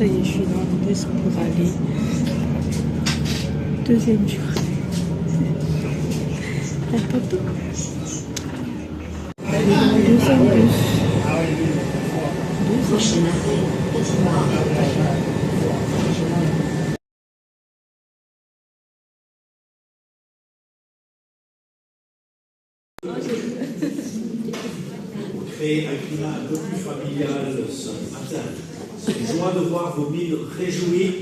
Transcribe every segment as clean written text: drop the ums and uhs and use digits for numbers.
Ça y est, je suis dans le bus pour aller. Deuxième jour. La photo. Deuxième bus. Créer un climat un peu plus familial ce matin. C'est une joie de voir vos mines réjouies.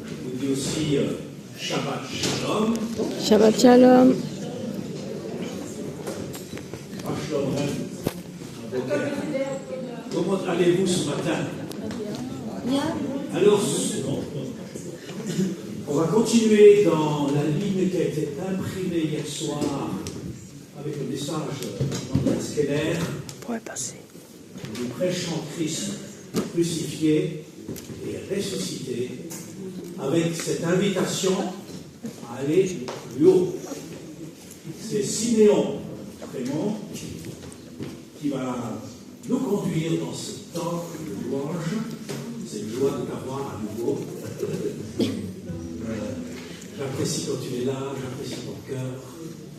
Je vous dis aussi Shabbat Shalom. Shabbat Shalom. Comment allez-vous ce matin? Alors, on va continuer dans la ligne qui a été imprimée hier soir avec le message d'Andreas Keller. Nous prêchons Christ crucifié et ressuscité avec cette invitation à aller plus haut. C'est Siméon Frémont qui va nous conduire dans ce temps de louange. C'est une joie de t'avoir à nouveau. J'apprécie quand tu es là, j'apprécie ton cœur,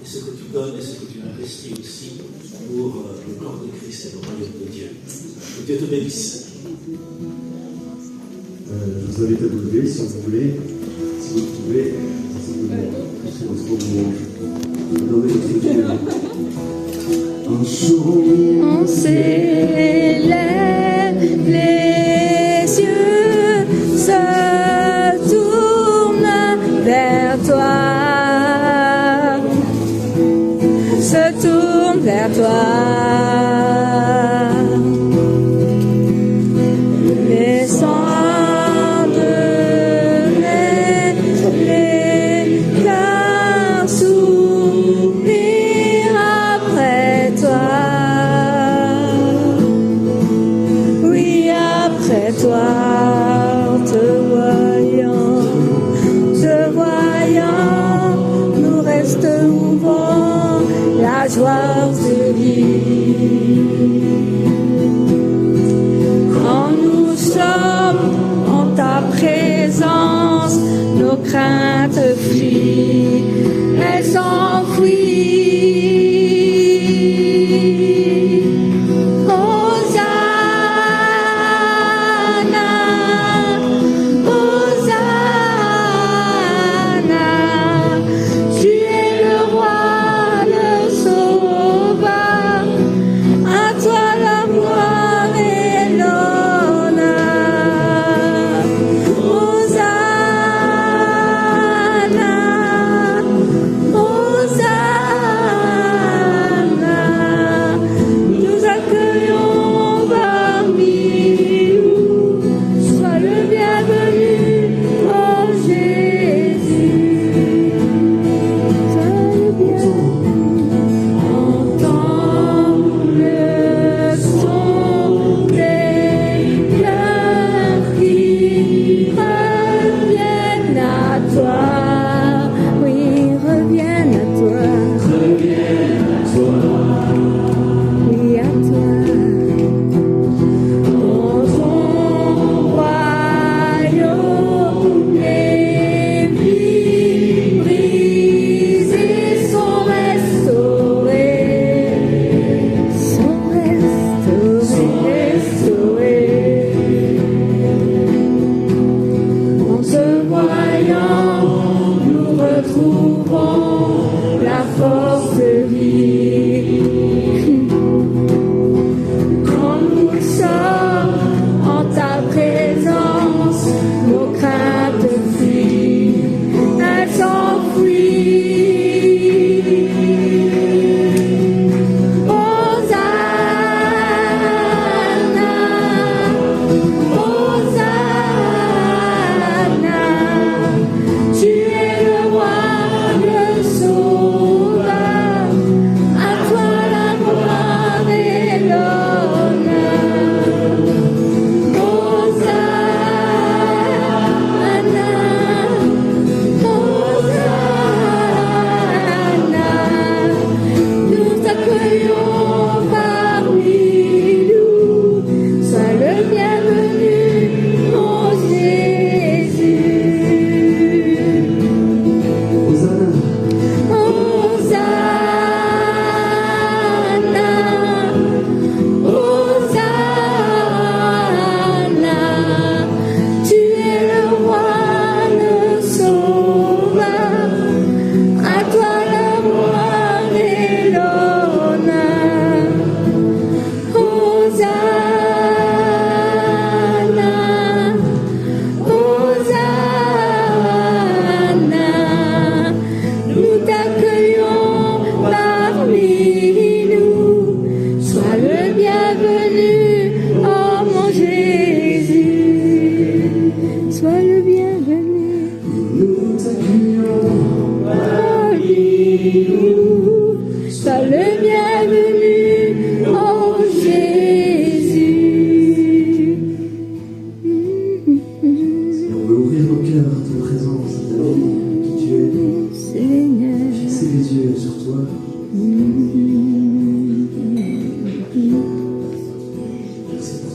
et ce que tu donnes et ce que tu investis aussi pour le corps de Christ et le royaume de Dieu. Que Dieu te bénisse. Je vous invite à vous lever si vous voulez, si vous pouvez, un jour On s'élève les yeux, se tourne vers toi, se tourne vers toi. Les cendres, les cœurs soupirent après toi.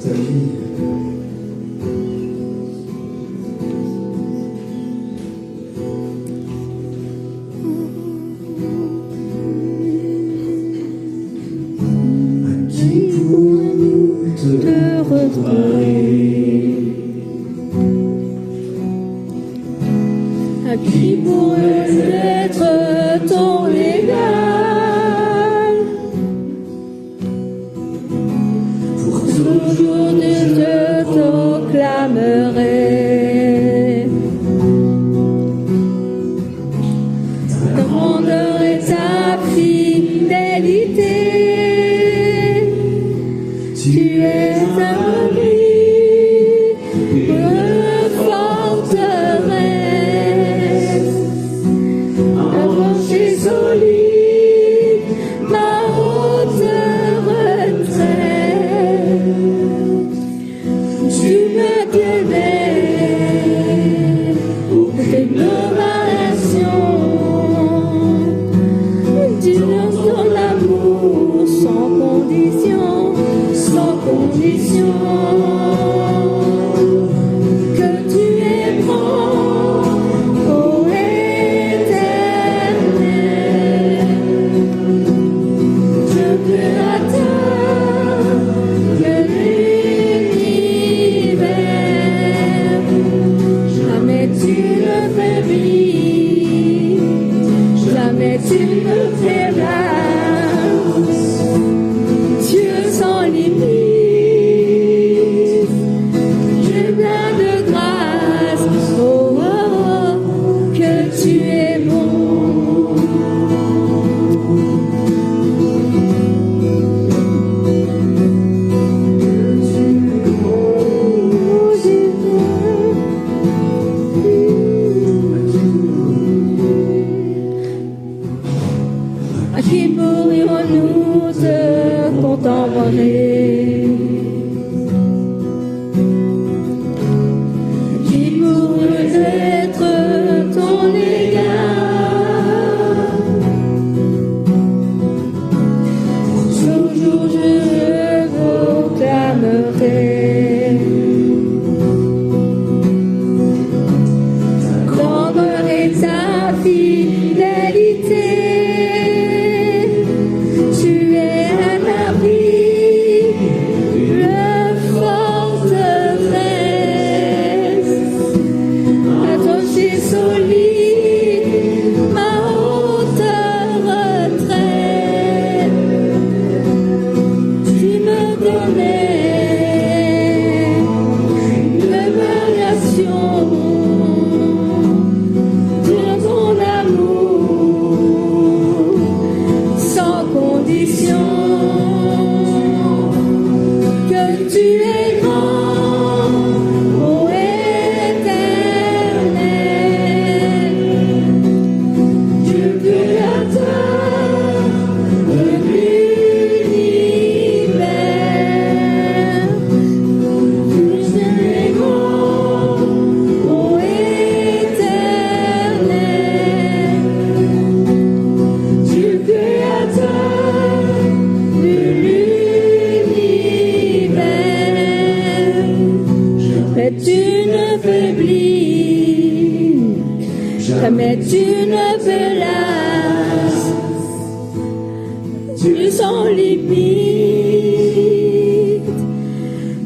ta vie. À qui pourrais-nous te comparer? À qui pourrait être ton égal? Pour Toujours je proclamerai ta grandeur et ta fidélité. Tu es un abri, une forteresse, un rocher solide, ma haute retraite. Tu me connais, aucune variation. Tu donnes ton amour sans condition, sans condition. Que tu es grand, ô éternel, Dieu créateur de l'univers. Jamais tu ne faiblis, jamais tu ne faiblas. Dieu sans limite, Dieu plein de grâce, oh, oh, oh, que tu es bon. Oh, à qui pourrions-nous te contempler? Qui pourrait être ton égal? Toujours je proclamerai ta grandeur et ta fidélité. Tu es un abri, une forteresse, un rocher solide, ma haute retraite. Tu me connais, une variation de ton amour, sans condition. Que tu es grand, ô éternel, Dieu créateur de l'univers. Tu es grand, ô éternel, Dieu créateur de l'univers. Jamais tu ne faiblis, jamais tu ne faiblas. Dieu sans limite,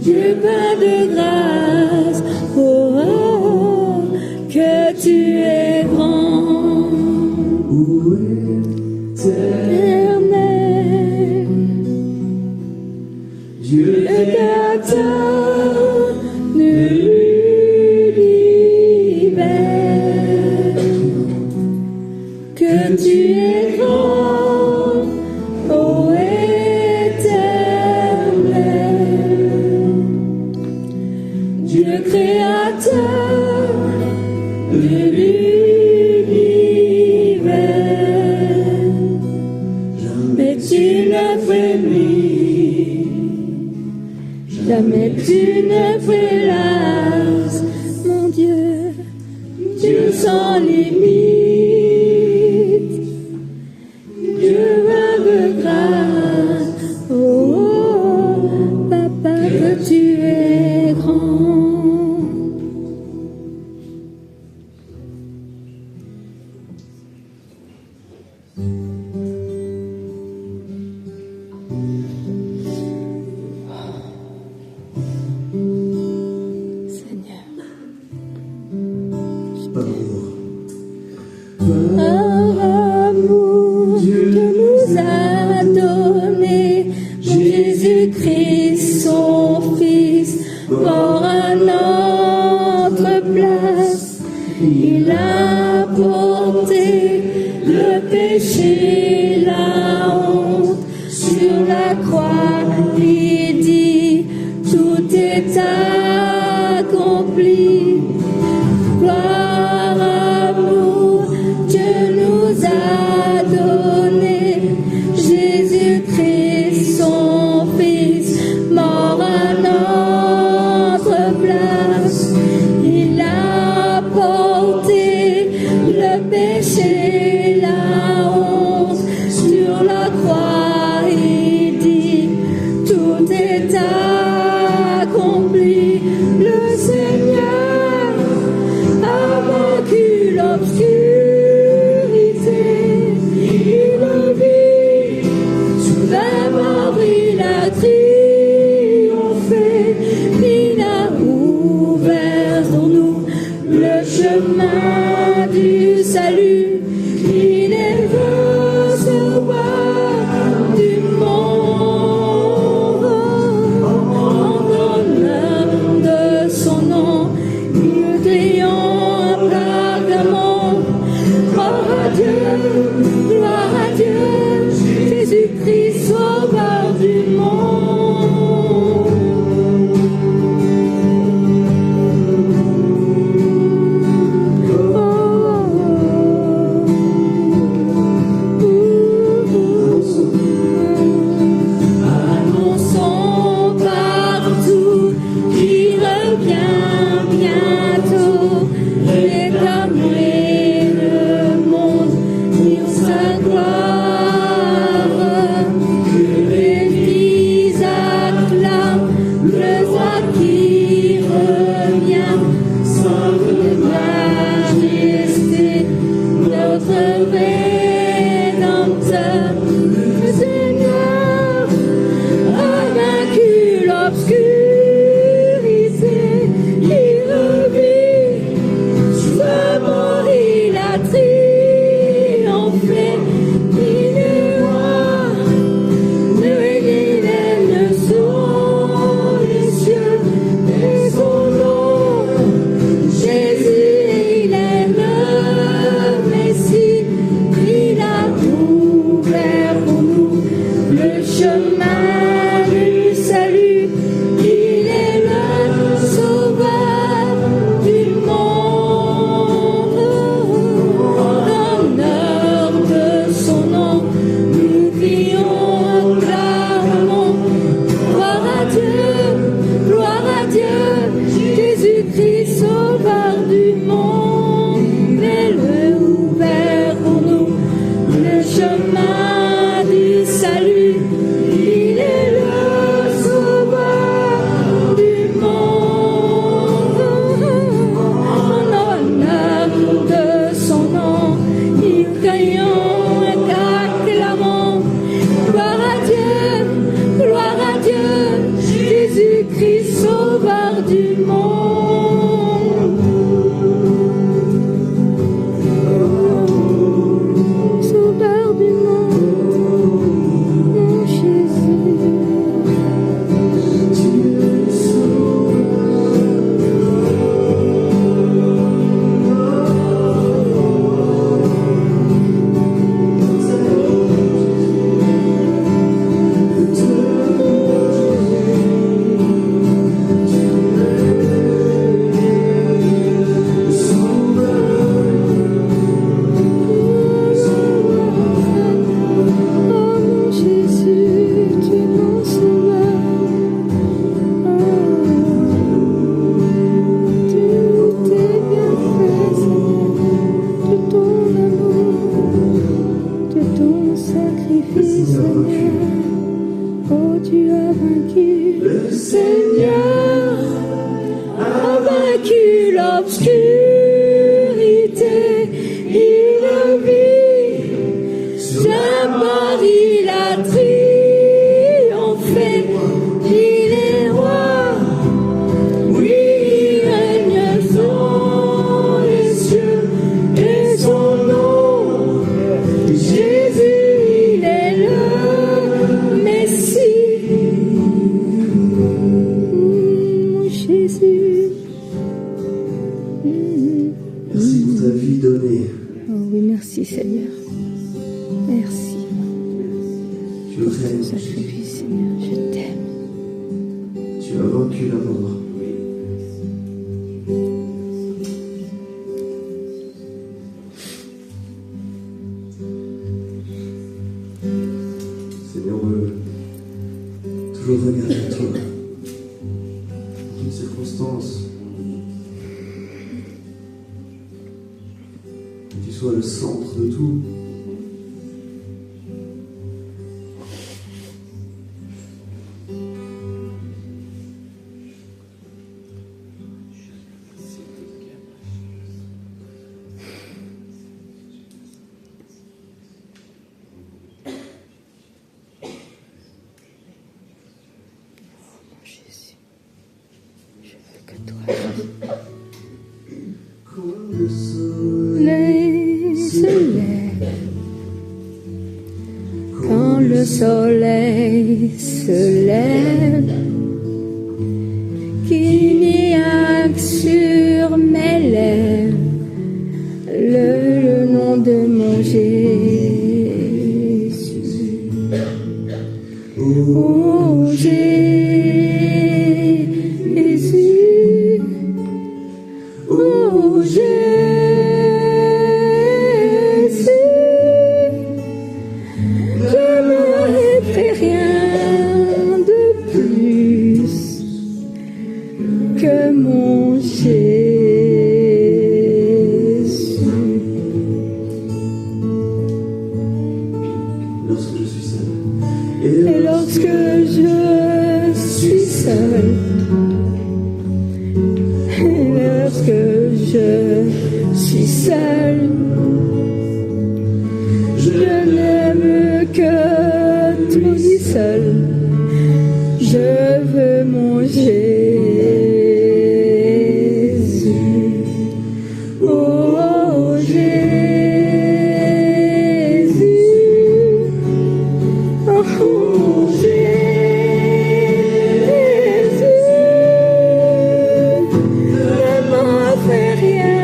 Dieu plein de grâce, oh, oh, que tu es grand, où est éternel, Dieu le créateur de l'univers. Que tu es grand, ô éternel, Dieu créateur de l'univers. Jamais tu ne faiblis, jamais tu ne faiblas, mon Dieu, Dieu sans limite. Dieu de grâce, oh, papa, que tu tu es grand. Par amour, Dieu nous a donné Jésus-Christ, son Fils, mort à notre place. Il a porté le péché, la honte sur la croix. Il dit, tout est accompli. Par amour, Dieu nous a donné Jésus-Christ, son Fils, mort à notre place. Il a porté le péché, la honte sur la croix. Il dit, tout est accompli. Le Seigneur a vaincu l'obscurité, il vit, sous la mort il a triomphé, il a ouvert pour nous le chemin du salut, il est le sauveur du monde, en l'honneur de son nom. Nous crions ardemment, gloire à Dieu, Jésus-Christ, sauveur du monde. Annonçons partout qu'il revient bientôt, réclamer le monde pour sa gloire. Que l'Église acclame le roi qui revient, sans majesté, notre Rédempteur. Le Seigneur a vaincu l'obscurité, il revit, sous la mort il a triomphé, il est roi, il est le sang des cieux, et son nom, Jésus, il est le Messie, il a ouvert pour nous le chemin du salut, il est le sauveur du monde. En l'honneur de son nom, nous crions acclamons, gloire à Dieu, Jésus-Christ, sauveur du monde. Fais-le ouvert pour nous le chemin du salut, il est le sauveur du monde. En l'honneur de son nom, nous crions et acclamons, gloire à Dieu, Jésus-Christ, sauveur du monde. Sauveur du monde, mon Jésus. Jésus. Merci pour ta vie donnée. Oh oui, merci Seigneur. Merci. Tu règnes. Sacrifice, Seigneur, je t'aime. Tu as vaincu la mort. Seigneur, on veut toujours regarder à toi. Dans toutes circonstances. Que tu sois le centre de tout. Jésus, je veux que toi, Quand le soleil se lève, quand le soleil se lève, qu'il n'y a que sur mes lèvres le nom de mon Jésus. Oh Jésus, oh Jésus, je n'aurais fait rien de plus que mon Jésus. lorsque je suis seul. Et lorsque je suis seule, et lorsque je suis seule, je n'aime que toi seul. Je veux mon Jésus. Oh Jésus. Oh Jésus, ne m'en fais rien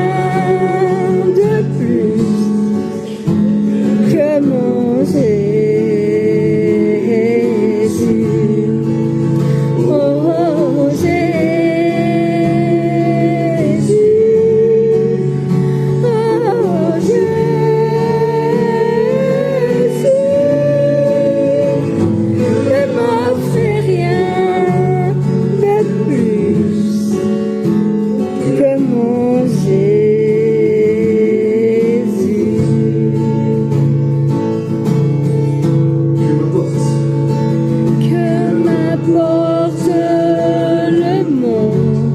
de plus que mon Jésus. Oh Jésus, oh Jésus. Ne m'en fais rien de plus que mon Jésus. Que m'importe Que m'apporte le monde,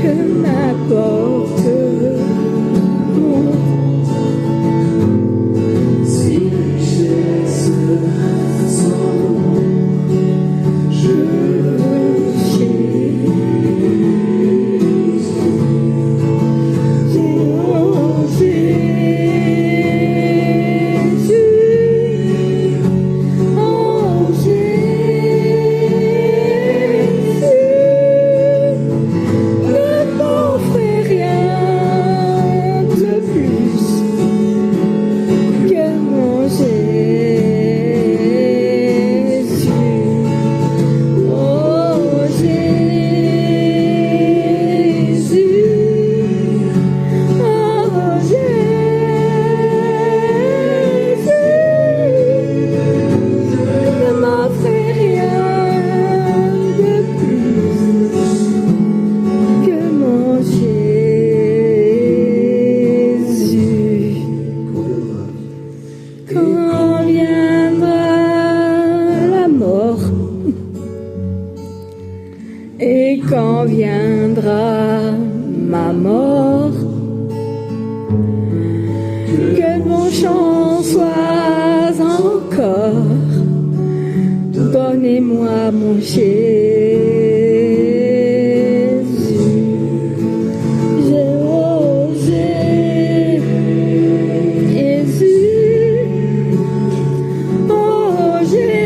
que m'apporte le monde. si richesse sans nom, je Et quand viendra ma mort, que mon chant soit encore. Donnez-moi mon Jésus. J'ai osé Jésus. Oh Jésus.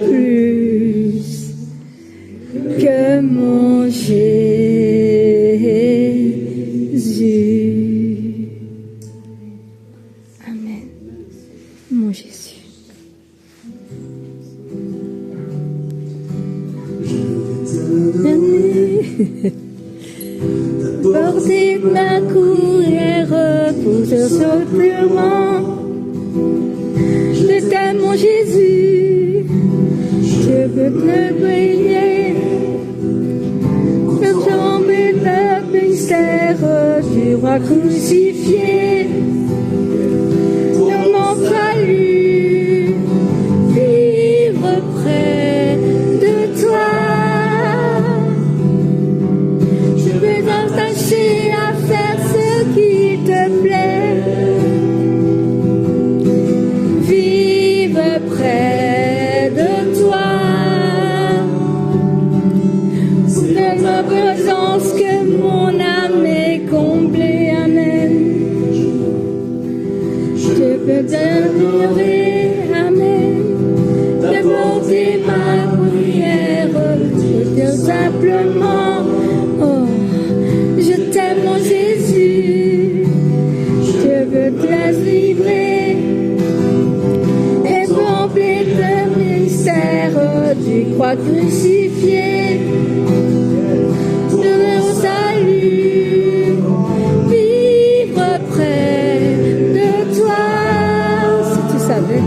plus que mon Jésus. Amen. Mon Jésus. Porter ma courrière pour te soulèvement. Je t'aime, mon Jésus. Je veux te briller. Le tomber le mystère du roi crucifié. De mon salut, vivre près de toi. Je veux t'attacher à faire ce qui te plaît. Vivre près de toi. C'est de ma présence que mon âme est comblée. Amen. Je peux t'adorer. Amen. De porter ma prière. Je te simplement. Oh, je t'aime, mon Jésus. Je veux te livrer. Et remplir le mystère du croix crucifié. De mon salut, vivre près de toi. Si tu savais,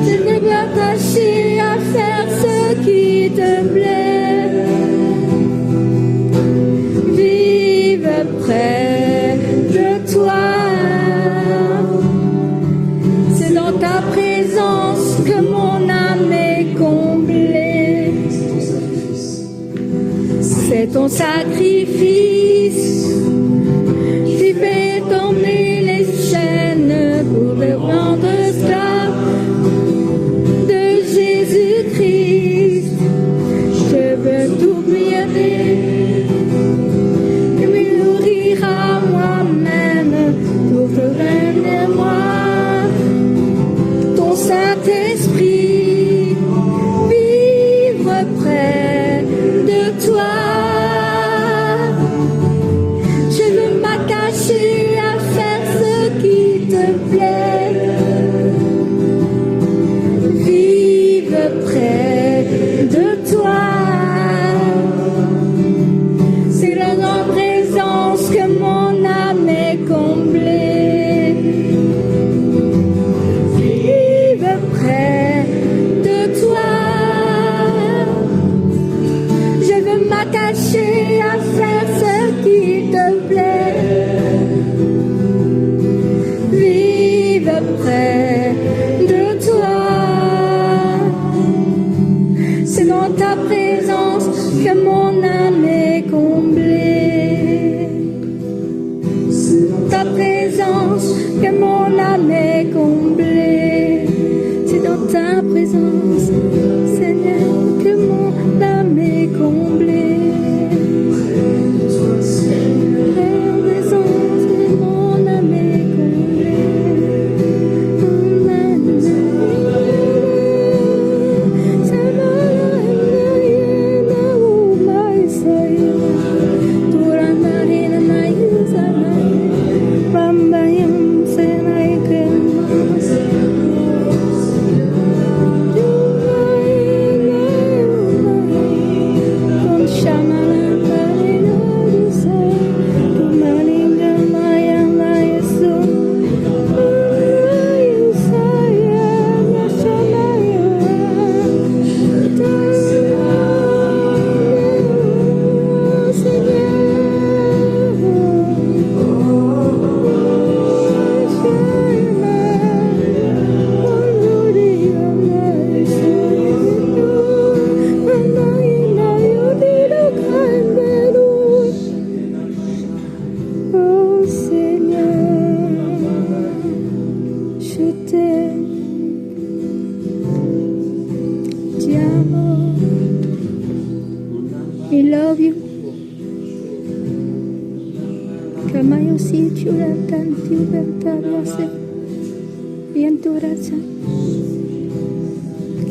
je veux m'attacher à faire ce qui te plaît. Vivre près de toi. C'est dans ta présence que mon âme est comblée. C'est ton sacrifice qui fait tomber les chaînes pour te rendre esclave de Jésus-Christ. Je veux t'oublier et me nourrir à moi-même pour te rendre moi. Ton Saint-Esprit, vivre près de toi. Je veux m'attacher à faire ce qui te plaît. Vivre près de toi. C'est dans ta présence que mon âme est comblée. Vivre près de toi. Je veux m'attacher à faire ce qui te plaît. Vivre près de toi. C'est dans ta présence que mon âme est comblée. C'est dans ta présence que mon âme est comblée. C'est dans ta présence, Seigneur, que mon âme est comblée. Présence que mon âme est comblée.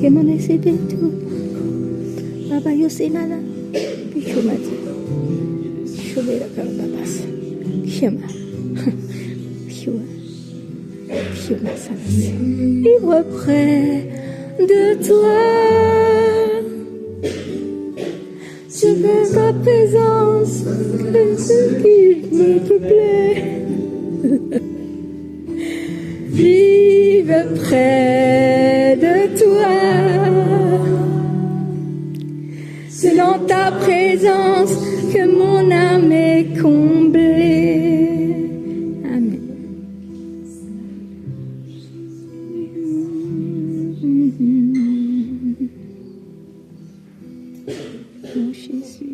que mon essaie de tout. Baba Yosinana, Pichumati, Chubera Babas, Chema, Chuma Sanas, ivre près de toi. Je veux ta présence, que ce qui me plaît. Vive près de toi. C'est dans ta présence que mon âme est comblée. Amen. Oh Jésus.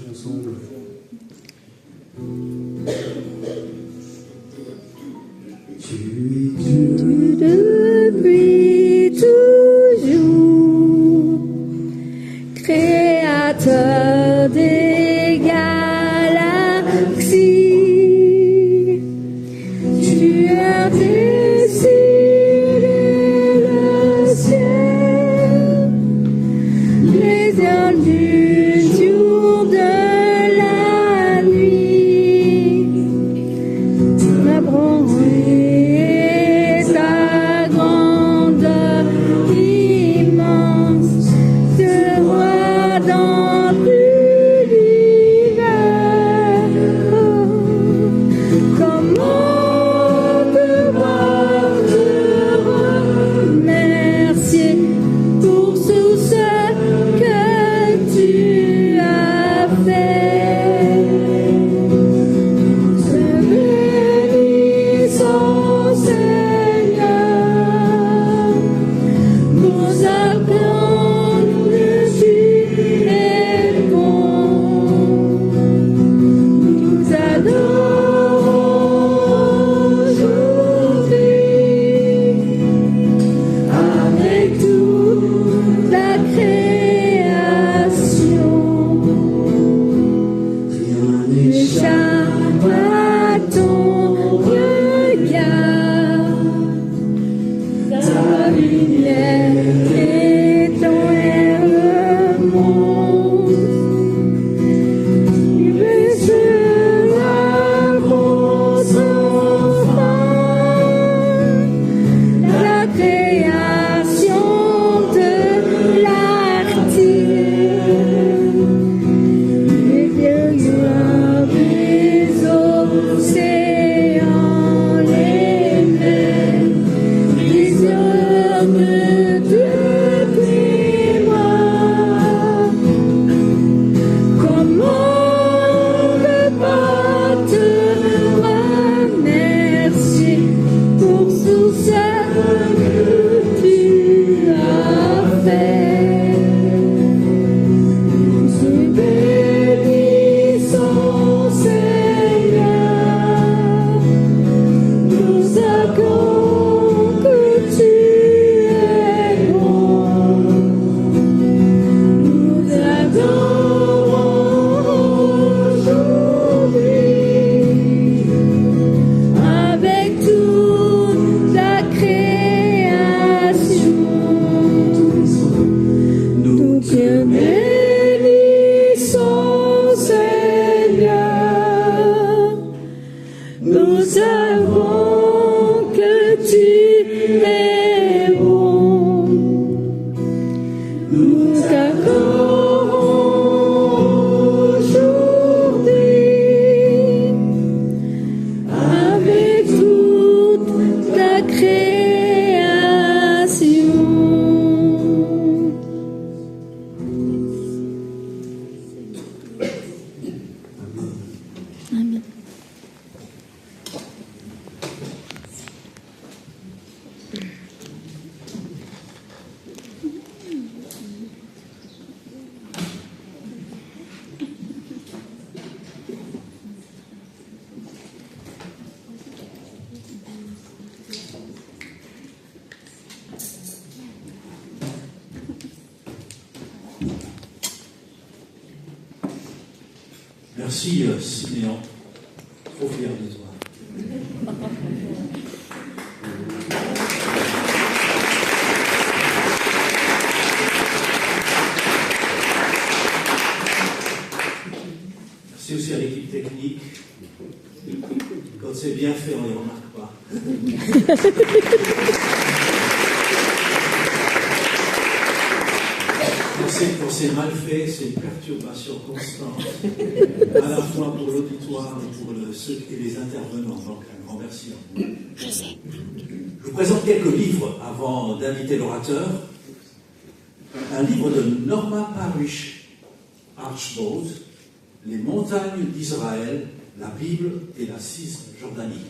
Ensemble. Tu es Dieu depuis toujours, créateur des galaxies. Tu as décidé le ciel, les heures du jour de Merci Siméon, trop fier de toi. Merci aussi à l'équipe technique. Quand c'est bien fait, on ne les remarque pas. Quand c'est mal fait, c'est une perturbation constante, à la fois pour l'auditoire et pour ceux et les intervenants. Donc, un grand merci à vous. Je vous présente quelques livres avant d'inviter l'orateur. Un livre de Norma Parrish Archbold, Les montagnes d'Israël, la Bible et la Cisjordanie.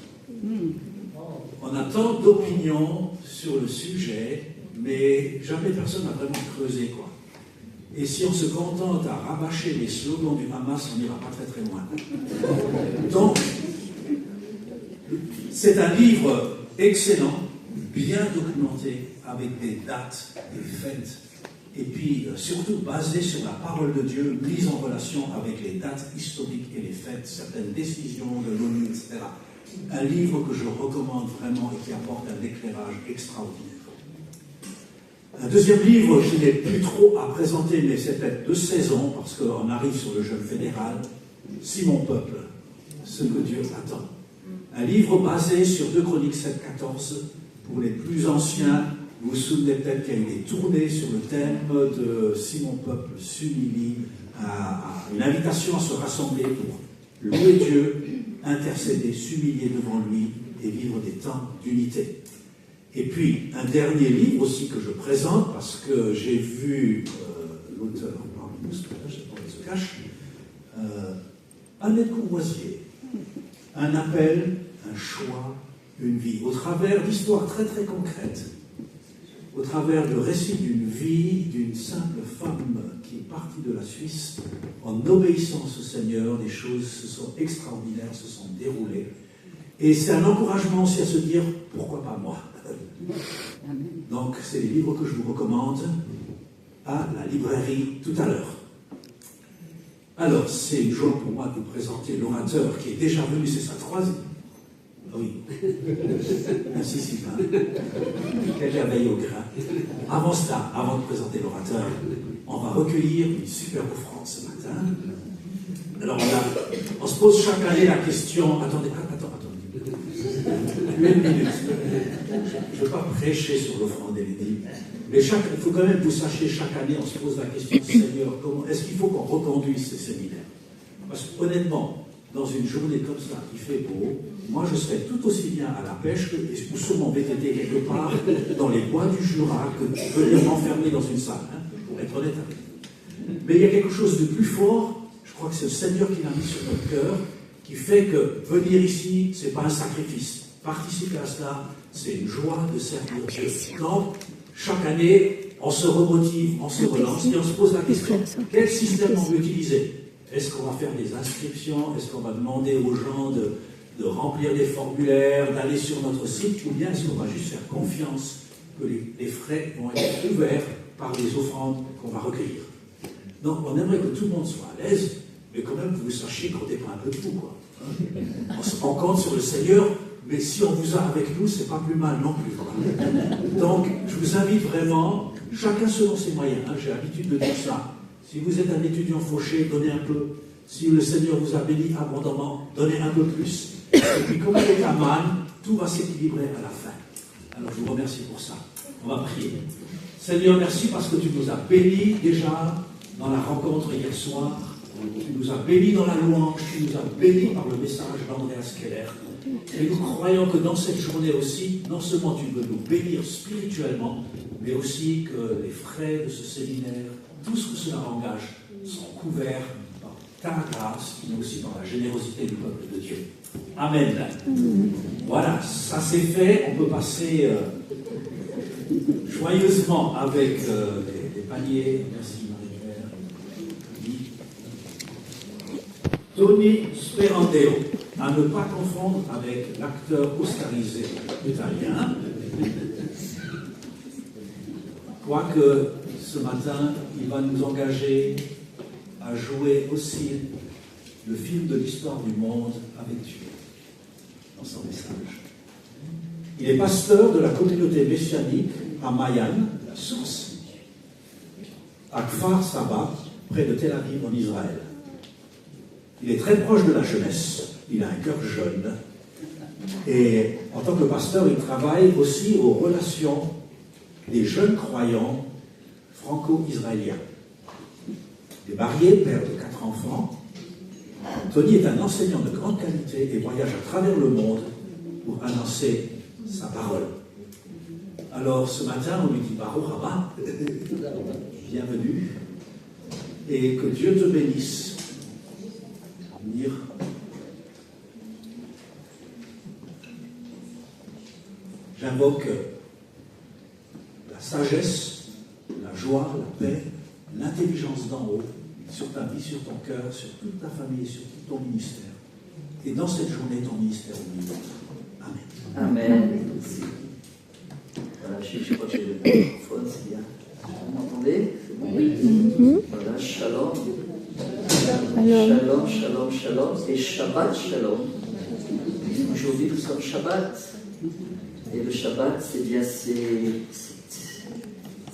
On a tant d'opinions sur le sujet, mais jamais personne n'a vraiment creusé, quoi. Et si on se contente à rabâcher les slogans du Hamas, on n'ira pas très très loin. Donc, c'est un livre excellent, bien documenté, avec des dates, des fêtes, et puis surtout basé sur la parole de Dieu, mise en relation avec les dates historiques et les fêtes, certaines décisions de l'ONU, etc. Un livre que je recommande vraiment et qui apporte un éclairage extraordinaire. Un deuxième livre, je n'ai plus trop à présenter, mais c'est peut-être de saison, parce qu'on arrive sur le jeûne fédéral, Si mon peuple, ce que Dieu attend. Un livre basé sur 2 Chroniques 7-14, pour les plus anciens, vous vous souvenez peut-être qu'il y a eu des tournées sur le thème de Si mon peuple s'humilie, une invitation à se rassembler pour louer Dieu, intercéder, s'humilier devant lui et vivre des temps d'unité. Et puis, un dernier livre aussi que je présente, parce que j'ai vu l'auteur parmi nous, je sais pas, il se cache, Annette Courvoisier, un appel, un choix, une vie, au travers d'histoires très très concrètes, au travers de récits d'une vie d'une simple femme qui est partie de la Suisse, en obéissance au Seigneur, des choses se sont extraordinaires, se sont déroulées. Et c'est un encouragement aussi à se dire, pourquoi pas moi ? Donc, c'est les livres que je vous recommande à la librairie tout à l'heure. Alors, c'est une joie pour moi de vous présenter l'orateur qui est déjà venu, c'est sa 3e. Ah oui. Merci Sylvain. Quelqu'un veille au grain. Avant cela, avant de présenter l'orateur, on va recueillir une super offrande ce matin. Alors, on se pose chaque année la question. Attendez. Une minute. Je ne veux pas prêcher sur l'offrande et les dîmes, mais il faut quand même que vous sachiez, chaque année, on se pose la question, Seigneur, est-ce qu'il faut qu'on reconduise ces séminaires? Parce que honnêtement, dans une journée comme ça, qui fait beau, moi je serais tout aussi bien à la pêche ou sur mon VTT quelque part, dans les bois du Jura, que de venir m'enfermer dans une salle, pour être honnête avec vous. Mais il y a quelque chose de plus fort, je crois que c'est le Seigneur qui l'a mis sur notre cœur, qui fait que venir ici, ce n'est pas un sacrifice. Participer à cela, c'est une joie de servir Dieu. Donc, chaque année, on se remotive, on se relance et on se pose la question, quel système on veut utiliser? Est-ce qu'on va faire des inscriptions? Est-ce qu'on va demander aux gens de remplir des formulaires, d'aller sur notre site? Ou bien est-ce qu'on va juste faire confiance que les frais vont être couverts par les offrandes qu'on va recueillir? Donc, on aimerait que tout le monde soit à l'aise, mais quand même que vous sachiez qu'on dépend un peu de vous, quoi. On compte sur le Seigneur, mais si on vous a avec nous, c'est pas plus mal non plus. Donc, je vous invite vraiment, chacun selon ses moyens, j'ai l'habitude de dire ça. Si vous êtes un étudiant fauché, donnez un peu. Si le Seigneur vous a béni abondamment, donnez un peu plus. Et puis, comme avec la manne, tout va s'équilibrer à la fin. Alors, je vous remercie pour ça. On va prier. Seigneur, merci parce que tu nous as bénis déjà dans la rencontre hier soir. Tu nous as bénis dans la louange, tu nous as bénis par le message d'Andreas Keller. Et nous croyons que dans cette journée aussi, non seulement tu veux nous bénir spirituellement, mais aussi que les frais de ce séminaire, tout ce que cela engage, sont couverts par ta grâce, mais aussi par la générosité du peuple de Dieu. Amen. Voilà, ça c'est fait. On peut passer joyeusement avec les paniers. Merci. Tony Sperandeo, à ne pas confondre avec l'acteur oscarisé italien. Quoique ce matin, il va nous engager à jouer aussi le film de l'histoire du monde avec Dieu dans son message. Il est pasteur de la communauté messianique à Mayan, la source, à Kfar Saba, près de Tel Aviv en Israël. Il est très proche de la jeunesse, il a un cœur jeune, et en tant que pasteur, il travaille aussi aux relations des jeunes croyants franco-israéliens. Il est marié, père de 4 enfants. Tony est un enseignant de grande qualité et voyage à travers le monde pour annoncer sa parole. Alors ce matin, on lui dit Baruch haba, bienvenue, et que Dieu te bénisse. Venir. J'invoque la sagesse, la joie, la paix, l'intelligence d'en haut, sur ta vie, sur ton cœur, sur toute ta famille, sur tout ton ministère. Et dans cette journée, ton ministère au milieu. Amen. Amen. Voilà, je crois que j'ai le microphone, c'est bien. Vous m'entendez? C'est bon? Oui. Voilà, shalom. Shalom, shalom, shalom. Et Shabbat, shalom. Aujourd'hui, nous sommes Shabbat. Et le Shabbat, c'est bien, c'est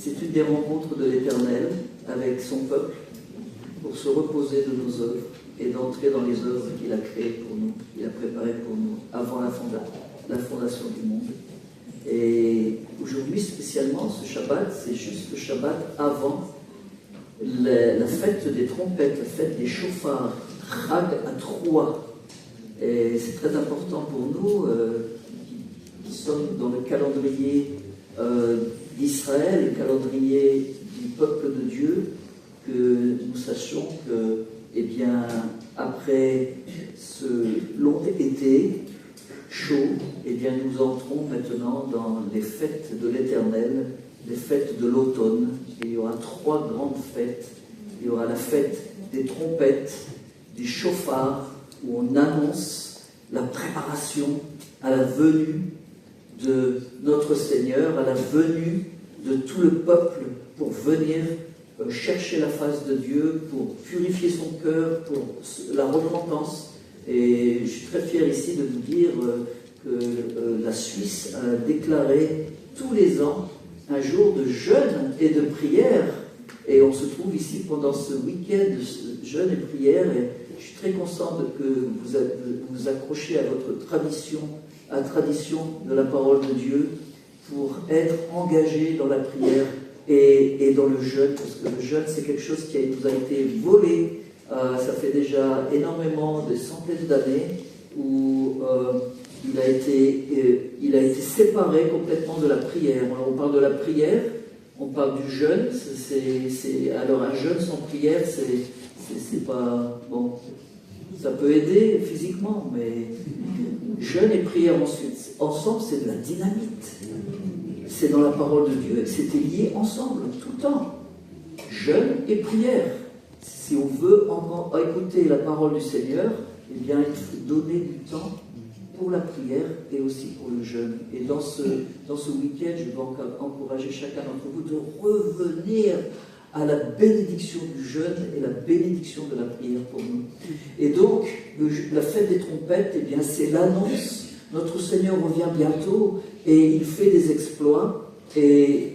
une des rencontres de l'Éternel avec son peuple pour se reposer de nos œuvres et d'entrer dans les œuvres qu'il a créées pour nous, qu'il a préparées pour nous avant la fondation du monde. Et aujourd'hui, spécialement, ce Shabbat, c'est juste le Shabbat avant la fête des trompettes, la fête des chauffards, Chag à 3. Et c'est très important pour nous qui sommes dans le calendrier d'Israël, le calendrier du peuple de Dieu, que nous sachions que, eh bien, après ce long été chaud, eh bien, nous entrons maintenant dans les fêtes de l'Éternel, les fêtes de l'automne. Il y aura 3 grandes fêtes. Il y aura la fête des trompettes, du chauffard, où on annonce la préparation à la venue de notre Seigneur, à la venue de tout le peuple pour venir chercher la face de Dieu, pour purifier son cœur, pour la repentance. Et je suis très fier ici de vous dire que la Suisse a déclaré tous les ans un jour de jeûne et de prière. Et on se trouve ici pendant ce week-end de jeûne et prière. Et je suis très content que vous vous accrochiez à votre tradition, à la tradition de la parole de Dieu, pour être engagé dans la prière et dans le jeûne, parce que le jeûne, c'est quelque chose qui nous a été volé. Ça fait déjà énormément, des centaines d'années, où il a été séparé complètement de la prière. Alors, on parle de la prière, on parle du jeûne. Alors, un jeûne sans prière, c'est pas bon. Ça peut aider physiquement, mais jeûne et prière ensemble, c'est de la dynamite. C'est dans la parole de Dieu, c'était lié ensemble, tout le temps. Jeûne et prière. Si on veut écouter la parole du Seigneur, eh bien, il faut donner du temps pour la prière et aussi pour le jeûne. Et dans ce week-end, je vais encourager chacun d'entre vous de revenir à la bénédiction du jeûne et la bénédiction de la prière pour nous. Et donc, la fête des trompettes, eh bien, c'est l'annonce. Notre Seigneur revient bientôt et il fait des exploits. Et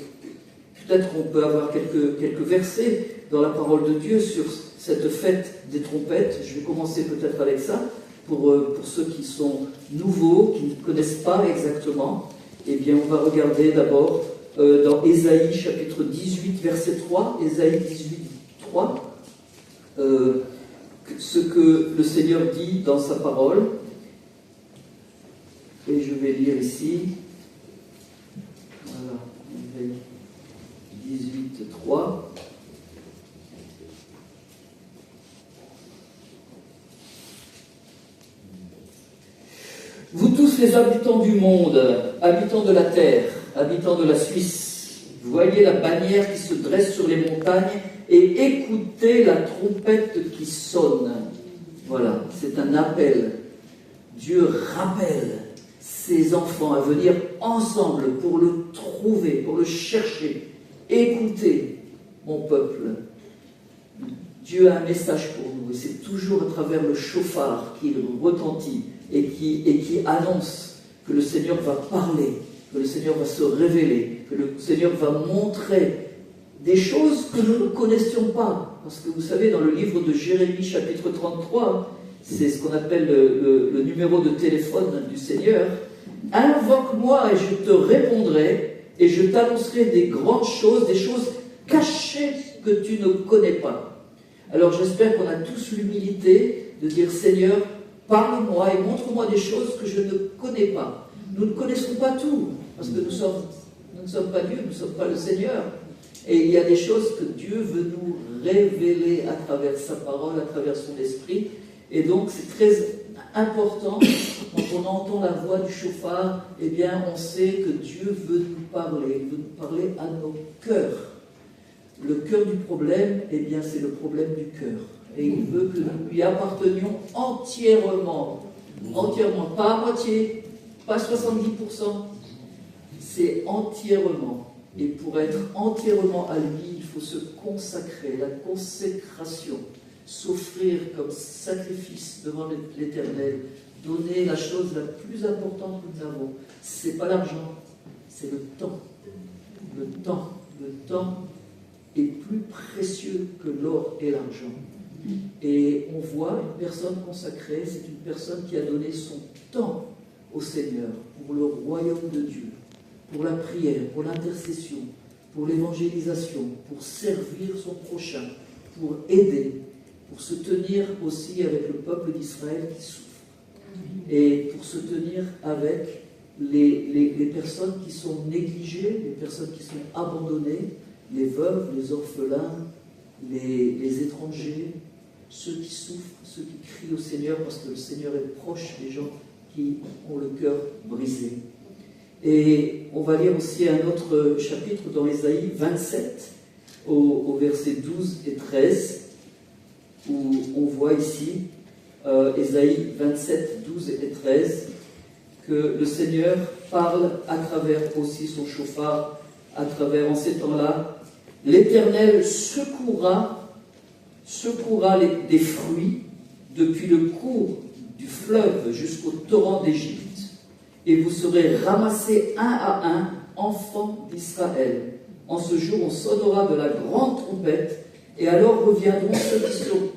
peut-être qu'on peut avoir quelques versets dans la parole de Dieu sur cette fête des trompettes. Je vais commencer peut-être avec ça, pour ceux qui sont nouveaux, qui ne connaissent pas exactement. Eh bien, on va regarder d'abord dans Ésaïe chapitre 18, verset 3, Ésaïe 18, 3, ce que le Seigneur dit dans sa parole. Et je vais lire ici, voilà, 18, 3. Vous tous les habitants du monde, habitants de la terre, habitants de la Suisse, voyez la bannière qui se dresse sur les montagnes et écoutez la trompette qui sonne. Voilà, c'est un appel. Dieu rappelle ses enfants à venir ensemble pour le trouver, pour le chercher. Écoutez, mon peuple. Dieu a un message pour nous, et c'est toujours à travers le chauffard qu'il retentit et qui annonce que le Seigneur va parler, que le Seigneur va se révéler, que le Seigneur va montrer des choses que nous ne connaissions pas. Parce que vous savez, dans le livre de Jérémie, chapitre 33, c'est ce qu'on appelle le numéro de téléphone du Seigneur. « Invoque-moi et je te répondrai, et je t'annoncerai des grandes choses, des choses cachées que tu ne connais pas. » Alors j'espère qu'on a tous l'humilité de dire « Seigneur, parle-moi et montre-moi des choses que je ne connais pas. » Nous ne connaissons pas tout, parce que nous ne sommes pas Dieu, nous ne sommes pas le Seigneur. Et il y a des choses que Dieu veut nous révéler à travers sa parole, à travers son esprit. Et donc c'est très important, quand on entend la voix du chauffard, eh bien on sait que Dieu veut nous parler, il veut nous parler à nos cœurs. Le cœur du problème, eh bien c'est le problème du cœur. Et il veut que nous lui appartenions entièrement, pas à moitié, pas 70%, c'est entièrement. Et pour être entièrement à lui, il faut se consacrer, la consécration, s'offrir comme sacrifice devant l'Éternel, donner la chose la plus importante que nous avons. Ce n'est pas l'argent, c'est le temps. Le temps est plus précieux que l'or et l'argent. Et on voit une personne consacrée, c'est une personne qui a donné son temps au Seigneur pour le royaume de Dieu, pour la prière, pour l'intercession, pour l'évangélisation, pour servir son prochain, pour aider, pour se tenir aussi avec le peuple d'Israël qui souffre, et pour se tenir avec les personnes qui sont négligées, les personnes qui sont abandonnées, les veuves, les orphelins, les étrangers, ceux qui souffrent, ceux qui crient au Seigneur parce que le Seigneur est proche des gens qui ont le cœur brisé. Et on va lire aussi un autre chapitre dans Ésaïe 27, au verset 12 et 13, où on voit ici, Ésaïe 27, 12 et 13, que le Seigneur parle à travers aussi son chauffard, à travers, en ces temps-là, l'Éternel secourra des fruits depuis le cours du fleuve jusqu'au torrent d'Égypte. Et vous serez ramassés un à un, enfants d'Israël. En ce jour, on sonnera de la grande trompette, et alors reviendront ceux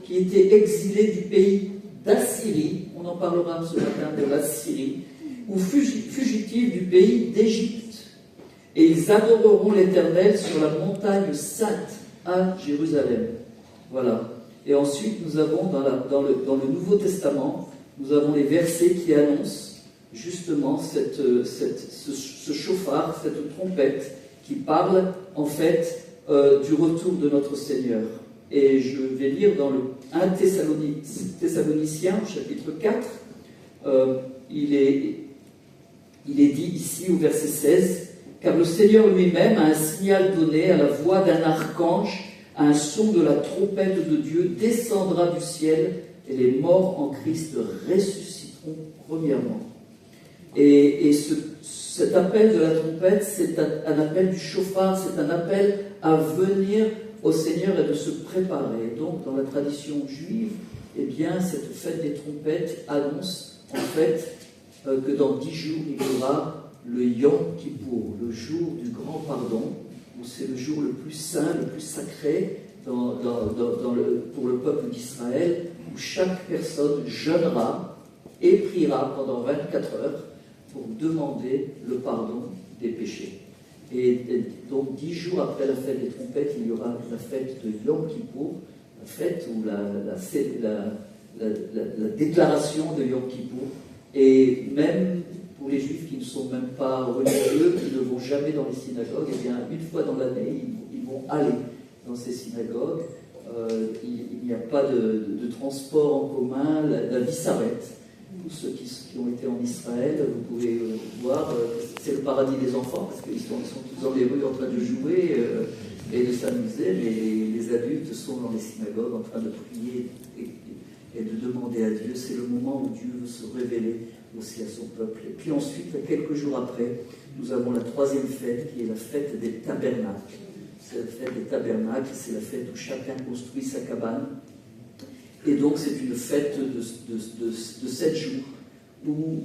qui étaient exilés du pays d'Assyrie, on en parlera ce matin de l'Assyrie, ou fugitifs du pays d'Égypte. Et ils adoreront l'Éternel sur la montagne sainte à Jérusalem. Voilà. Et ensuite, nous avons dans le Nouveau Testament, nous avons les versets qui annoncent justement ce chauffard, cette trompette qui parle en fait du retour de notre Seigneur. Et je vais lire dans le 1 Thessaloniciens, chapitre 4, il est dit ici au verset 16, « Car le Seigneur lui-même a un signal donné à la voix d'un archange, à un son de la trompette de Dieu, descendra du ciel, et les morts en Christ ressusciteront premièrement. » Et cet appel de la trompette, c'est un appel du chauffard, c'est un appel à venir au Seigneur et de se préparer. Donc, dans la tradition juive, eh bien, cette fête des trompettes annonce en fait que dans 10 jours, il y aura le Yom Kippour, le jour du grand pardon, où c'est le jour le plus saint, le plus sacré pour le peuple d'Israël, où chaque personne jeûnera et priera pendant 24 heures pour demander le pardon des péchés. Et donc 10 jours après la fête des trompettes, il y aura la fête de Yom Kippour, la fête ou la déclaration de Yom Kippour. Et même pour les Juifs qui ne sont même pas religieux, qui ne vont jamais dans les synagogues, eh bien une fois dans l'année, ils vont aller dans ces synagogues. Il n'y a pas de transport en commun, la vie s'arrête. Tous ceux qui ont été en Israël, vous pouvez voir, c'est le paradis des enfants, parce qu'ils sont tous dans les rues en train de jouer et de s'amuser, mais les adultes sont dans les synagogues en train de prier et de demander à Dieu. C'est le moment où Dieu veut se révéler aussi à son peuple. Et puis ensuite, quelques jours après, nous avons la troisième fête, qui est la fête des tabernacles. c'est la fête des tabernacles, c'est la fête où chacun construit sa cabane. Et donc c'est une fête de 7 jours où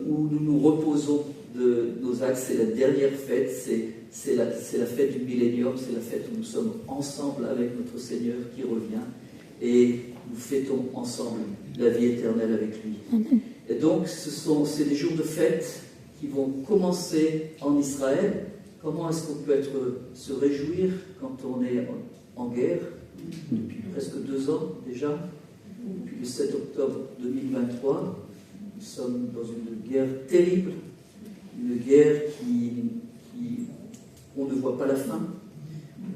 nous nous reposons de nos actes. C'est la dernière fête, c'est la fête du millénium, c'est la fête où nous sommes ensemble avec notre Seigneur qui revient et nous fêtons ensemble la vie éternelle avec lui. Amen. Et donc c'est des jours de fête qui vont commencer en Israël. Comment est-ce qu'on peut se réjouir quand on est en guerre depuis presque 2 ans déjà, depuis le 7 octobre 2023, nous sommes dans une guerre terrible, une guerre on ne voit pas la fin.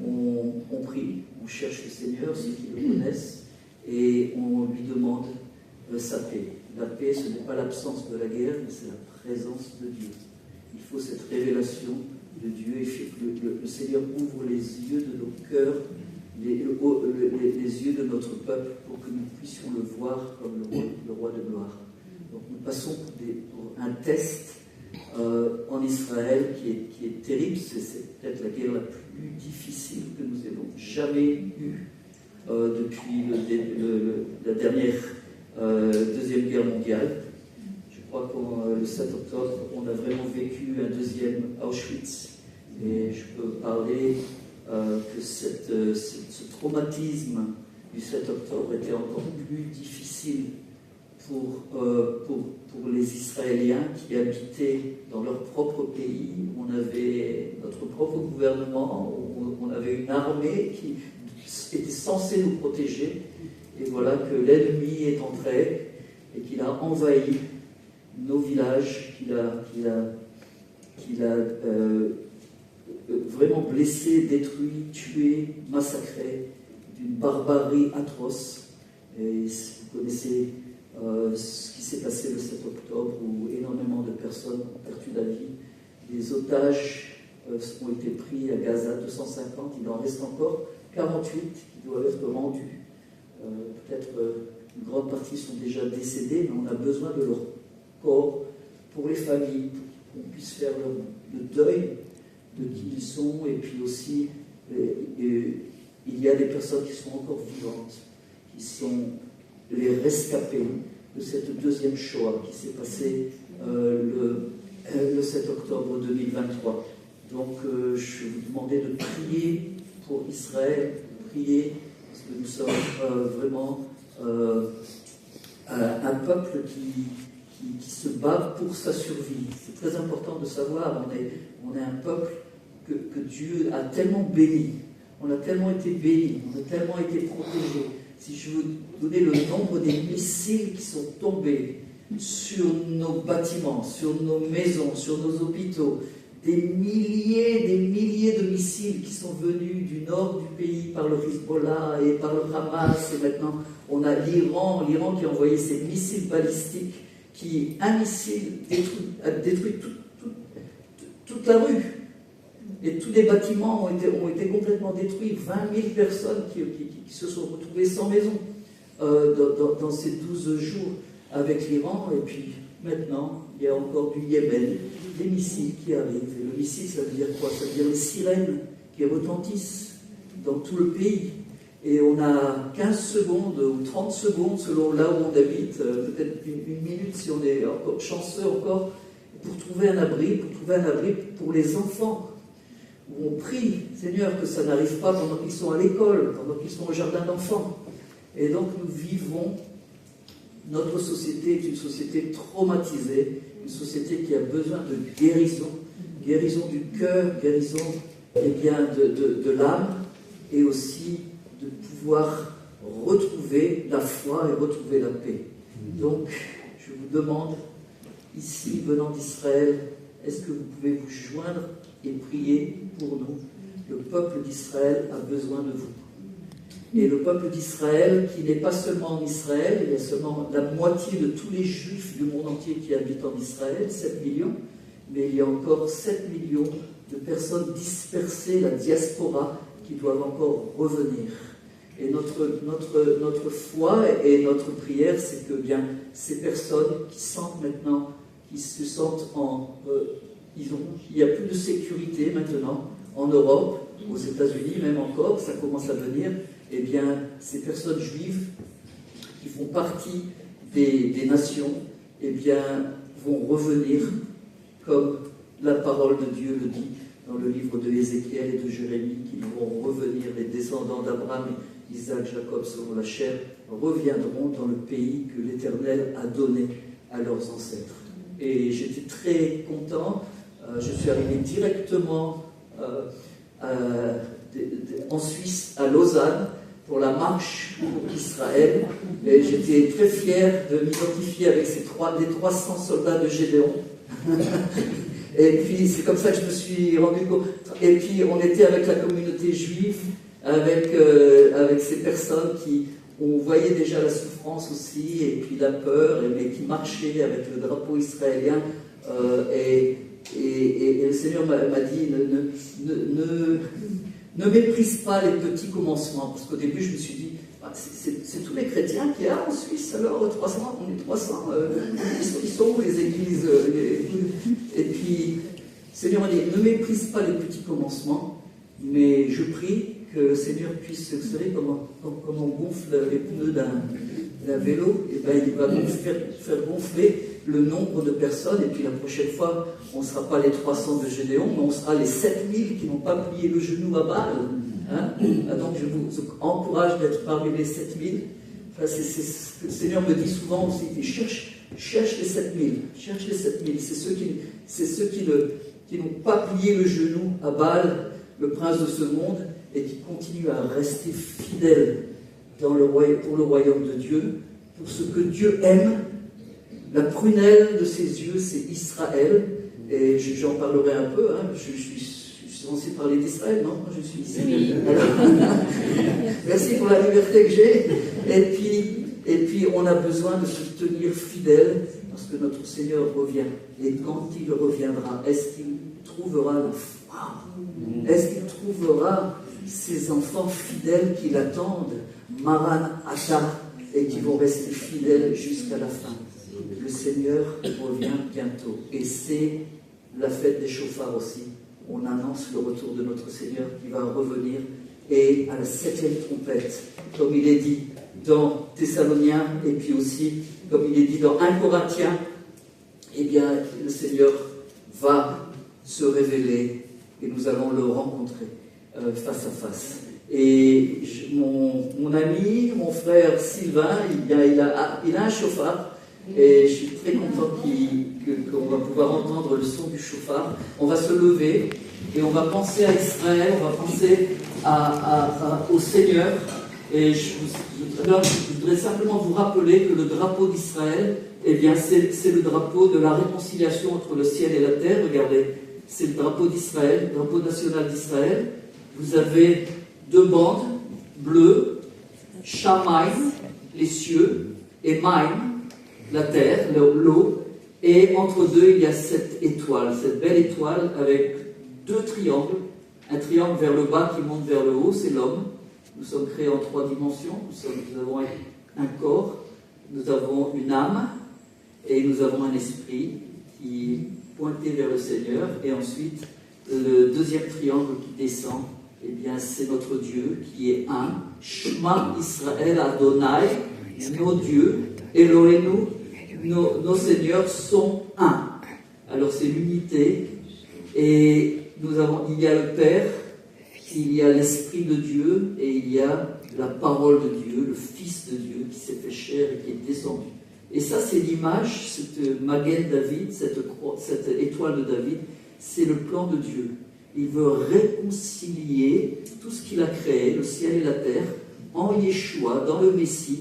On prie, on cherche le Seigneur, ceux qui le connaissent, et on lui demande sa paix. La paix, ce n'est pas l'absence de la guerre, mais c'est la présence de Dieu. Il faut cette révélation de Dieu, et que le Seigneur ouvre les yeux de nos cœurs, les yeux de notre peuple, pour que nous puissions le voir comme le roi de gloire. Donc nous passons pour un test en Israël qui est terrible. C'est peut-être la guerre la plus difficile que nous ayons jamais eue depuis la dernière Deuxième Guerre mondiale. Je crois que le 7 octobre, on a vraiment vécu un deuxième Auschwitz. Et je peux parler que ce traumatisme du 7 octobre était encore plus difficile pour les Israéliens qui habitaient dans leur propre pays. On avait notre propre gouvernement, on avait une armée qui était censée nous protéger. Et voilà que l'ennemi est entré et qu'il a envahi nos villages, qu'il a vraiment blessé, détruit, tué, massacré d'une barbarie atroce. Et vous connaissez ce qui s'est passé le 7 octobre, où énormément de personnes ont perdu la vie. Les otages ont été pris à Gaza, 250, il en reste encore 48 qui doivent être rendus. Peut-être une grande partie sont déjà décédés, mais on a besoin de leur corps pour les familles, pour qu'on puisse faire le deuil de qui ils sont. Et puis aussi, il y a des personnes qui sont encore vivantes, qui sont les rescapés de cette deuxième Shoah qui s'est passée le 7 octobre 2023. Donc je vais vous demander de prier pour Israël, prier, parce que nous sommes vraiment un peuple qui se bat pour sa survie. C'est très important de savoir, on est un peuple que Dieu a tellement béni, on a tellement été béni, on a tellement été protégé. Si je veux donner le nombre des missiles qui sont tombés sur nos bâtiments, sur nos maisons, sur nos hôpitaux, des milliers de missiles qui sont venus du nord du pays par le Hezbollah et par le Hamas, et maintenant on a l'Iran qui a envoyé ses missiles balistiques, un missile a détruit toute la rue. Et tous les bâtiments ont été complètement détruits. 20 000 personnes qui se sont retrouvées sans maison dans ces 12 jours avec l'Iran. Et puis maintenant, il y a encore du Yémen, des missiles qui arrivent. Et le missile, ça veut dire quoi? Ça veut dire les sirènes qui retentissent dans tout le pays. Et on a 15 secondes ou 30 secondes selon là où on habite, peut-être une minute si on est encore chanceux encore, pour trouver un abri pour les enfants. Où on prie, Seigneur, que ça n'arrive pas pendant qu'ils sont à l'école, pendant qu'ils sont au jardin d'enfants. Et donc nous vivons, notre société est une société traumatisée, une société qui a besoin de guérison du cœur, guérison de l'âme, et aussi de pouvoir retrouver la foi et retrouver la paix. Donc, je vous demande, ici, venant d'Israël, est-ce que vous pouvez vous joindre et prier pour nous? Le peuple d'Israël a besoin de vous. Et le peuple d'Israël, qui n'est pas seulement en Israël, il y a seulement la moitié de tous les juifs du monde entier qui habitent en Israël, 7 millions, mais il y a encore 7 millions de personnes dispersées, la diaspora, qui doivent encore revenir. Et notre foi et notre prière, c'est que bien ces personnes qui sentent maintenant, qui se sentent il n'y a plus de sécurité maintenant en Europe, aux États-Unis, même encore, ça commence à venir, eh bien, ces personnes juives qui font partie des nations, eh bien, vont revenir comme la parole de Dieu le dit dans le livre de Ézéchiel et de Jérémie, qu'ils vont revenir, les descendants d'Abraham, Isaac, Jacob, selon la chair, reviendront dans le pays que l'Éternel a donné à leurs ancêtres. Et j'étais très content, je suis arrivé directement en Suisse, à Lausanne, pour la marche pour Israël, et j'étais très fier de m'identifier avec les 300 soldats de Gédéon. Et puis c'est comme ça que je me suis rendu compte. Et puis on était avec la communauté juive, avec ces personnes on voyait déjà la souffrance aussi, et puis la peur, mais qui marchaient avec le drapeau israélien. Et le Seigneur m'a dit, ne méprise pas les petits commencements, parce qu'au début je me suis dit, c'est tous les chrétiens qu'il y a en Suisse, alors 300, on est 300, ils sont où les églises Et puis le Seigneur m'a dit, ne méprise pas les petits commencements, mais je prie que le Seigneur puisse, vous savez, comme on gonfle les pneus d'un vélo, et ben, il va faire gonfler le nombre de personnes, et puis la prochaine fois, on ne sera pas les 300 de Gédéon, mais on sera les 7000 qui n'ont pas plié le genou à Baal. Hein? Donc je vous encourage d'être parmi les 7000. Enfin, c'est ce que le Seigneur me dit souvent aussi, il cherche les 7000, cherche les 7000. C'est ceux qui n'ont pas plié le genou à Baal, le prince de ce monde, et qui continuent à rester fidèles pour le royaume de Dieu, pour ce que Dieu aime. La prunelle de ses yeux, c'est Israël, et j'en parlerai un peu. Hein. Je suis censé parler d'Israël, non? Je suis ici. Oui. Alors, merci pour la liberté que j'ai. Et puis, on a besoin de se tenir fidèle, parce que notre Seigneur revient. Et quand il reviendra, est-ce qu'il trouvera la foi? Est-ce qu'il trouvera ces enfants fidèles qui l'attendent, Maran Ata, et qui vont rester fidèles jusqu'à la fin? Le Seigneur revient bientôt. Et c'est la fête des chauffards aussi. On annonce le retour de notre Seigneur qui va revenir. Et à la 7e trompette, comme il est dit dans Thessaloniens, et puis aussi, comme il est dit dans 1 Corinthiens, eh bien, le Seigneur va se révéler et nous allons le rencontrer face à face. Et mon ami, mon frère Sylvain, il a un chauffard, et je suis très content qu'on va pouvoir entendre le son du chauffard. On va se lever et on va penser à Israël, on va penser au Seigneur. Et je voudrais simplement vous rappeler que le drapeau d'Israël, eh bien, c'est le drapeau de la réconciliation entre le ciel et la terre. Regardez, c'est le drapeau d'Israël, le drapeau national d'Israël. Vous avez 2 bandes bleues, Shamaïm, les cieux, et Maïm, la terre, l'eau, et entre deux, il y a cette étoile, cette belle étoile avec 2 triangles, un triangle vers le bas qui monte vers le haut, c'est l'homme. Nous sommes créés en 3 dimensions, nous avons un corps, nous avons une âme, et nous avons un esprit qui est pointé vers le Seigneur, et ensuite, le 2e triangle qui descend, eh bien, c'est notre Dieu qui est un. Shema Israël Adonai, nos dieux, Elohenu, nos seigneurs sont un. Alors c'est l'unité, et il y a le Père, il y a l'Esprit de Dieu, et il y a la parole de Dieu, le Fils de Dieu qui s'est fait chair et qui est descendu. Et ça, c'est l'image, cette Magen David, cette étoile de David, c'est le plan de Dieu. Il veut réconcilier tout ce qu'il a créé, le ciel et la terre, en Yeshua, dans le Messie,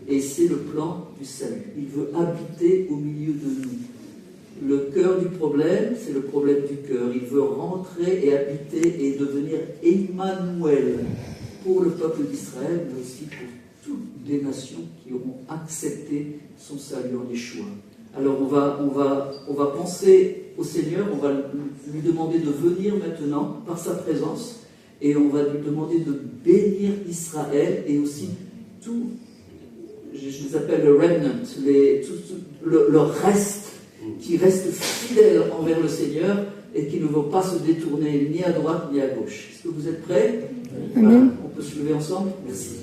et c'est le plan du salut. Il veut habiter au milieu de nous. Le cœur du problème, c'est le problème du cœur. Il veut rentrer et habiter et devenir Emmanuel pour le peuple d'Israël, mais aussi pour toutes les nations qui auront accepté son salut en Yeshua. Alors on va penser au Seigneur, on va lui demander de venir maintenant par sa présence, et on va lui demander de bénir Israël et aussi tout, je les appelle le remnant, le reste qui reste fidèle envers le Seigneur, et qui ne vont pas se détourner ni à droite ni à gauche. Est-ce que vous êtes prêts? Amen. Voilà. On peut se lever ensemble? Merci.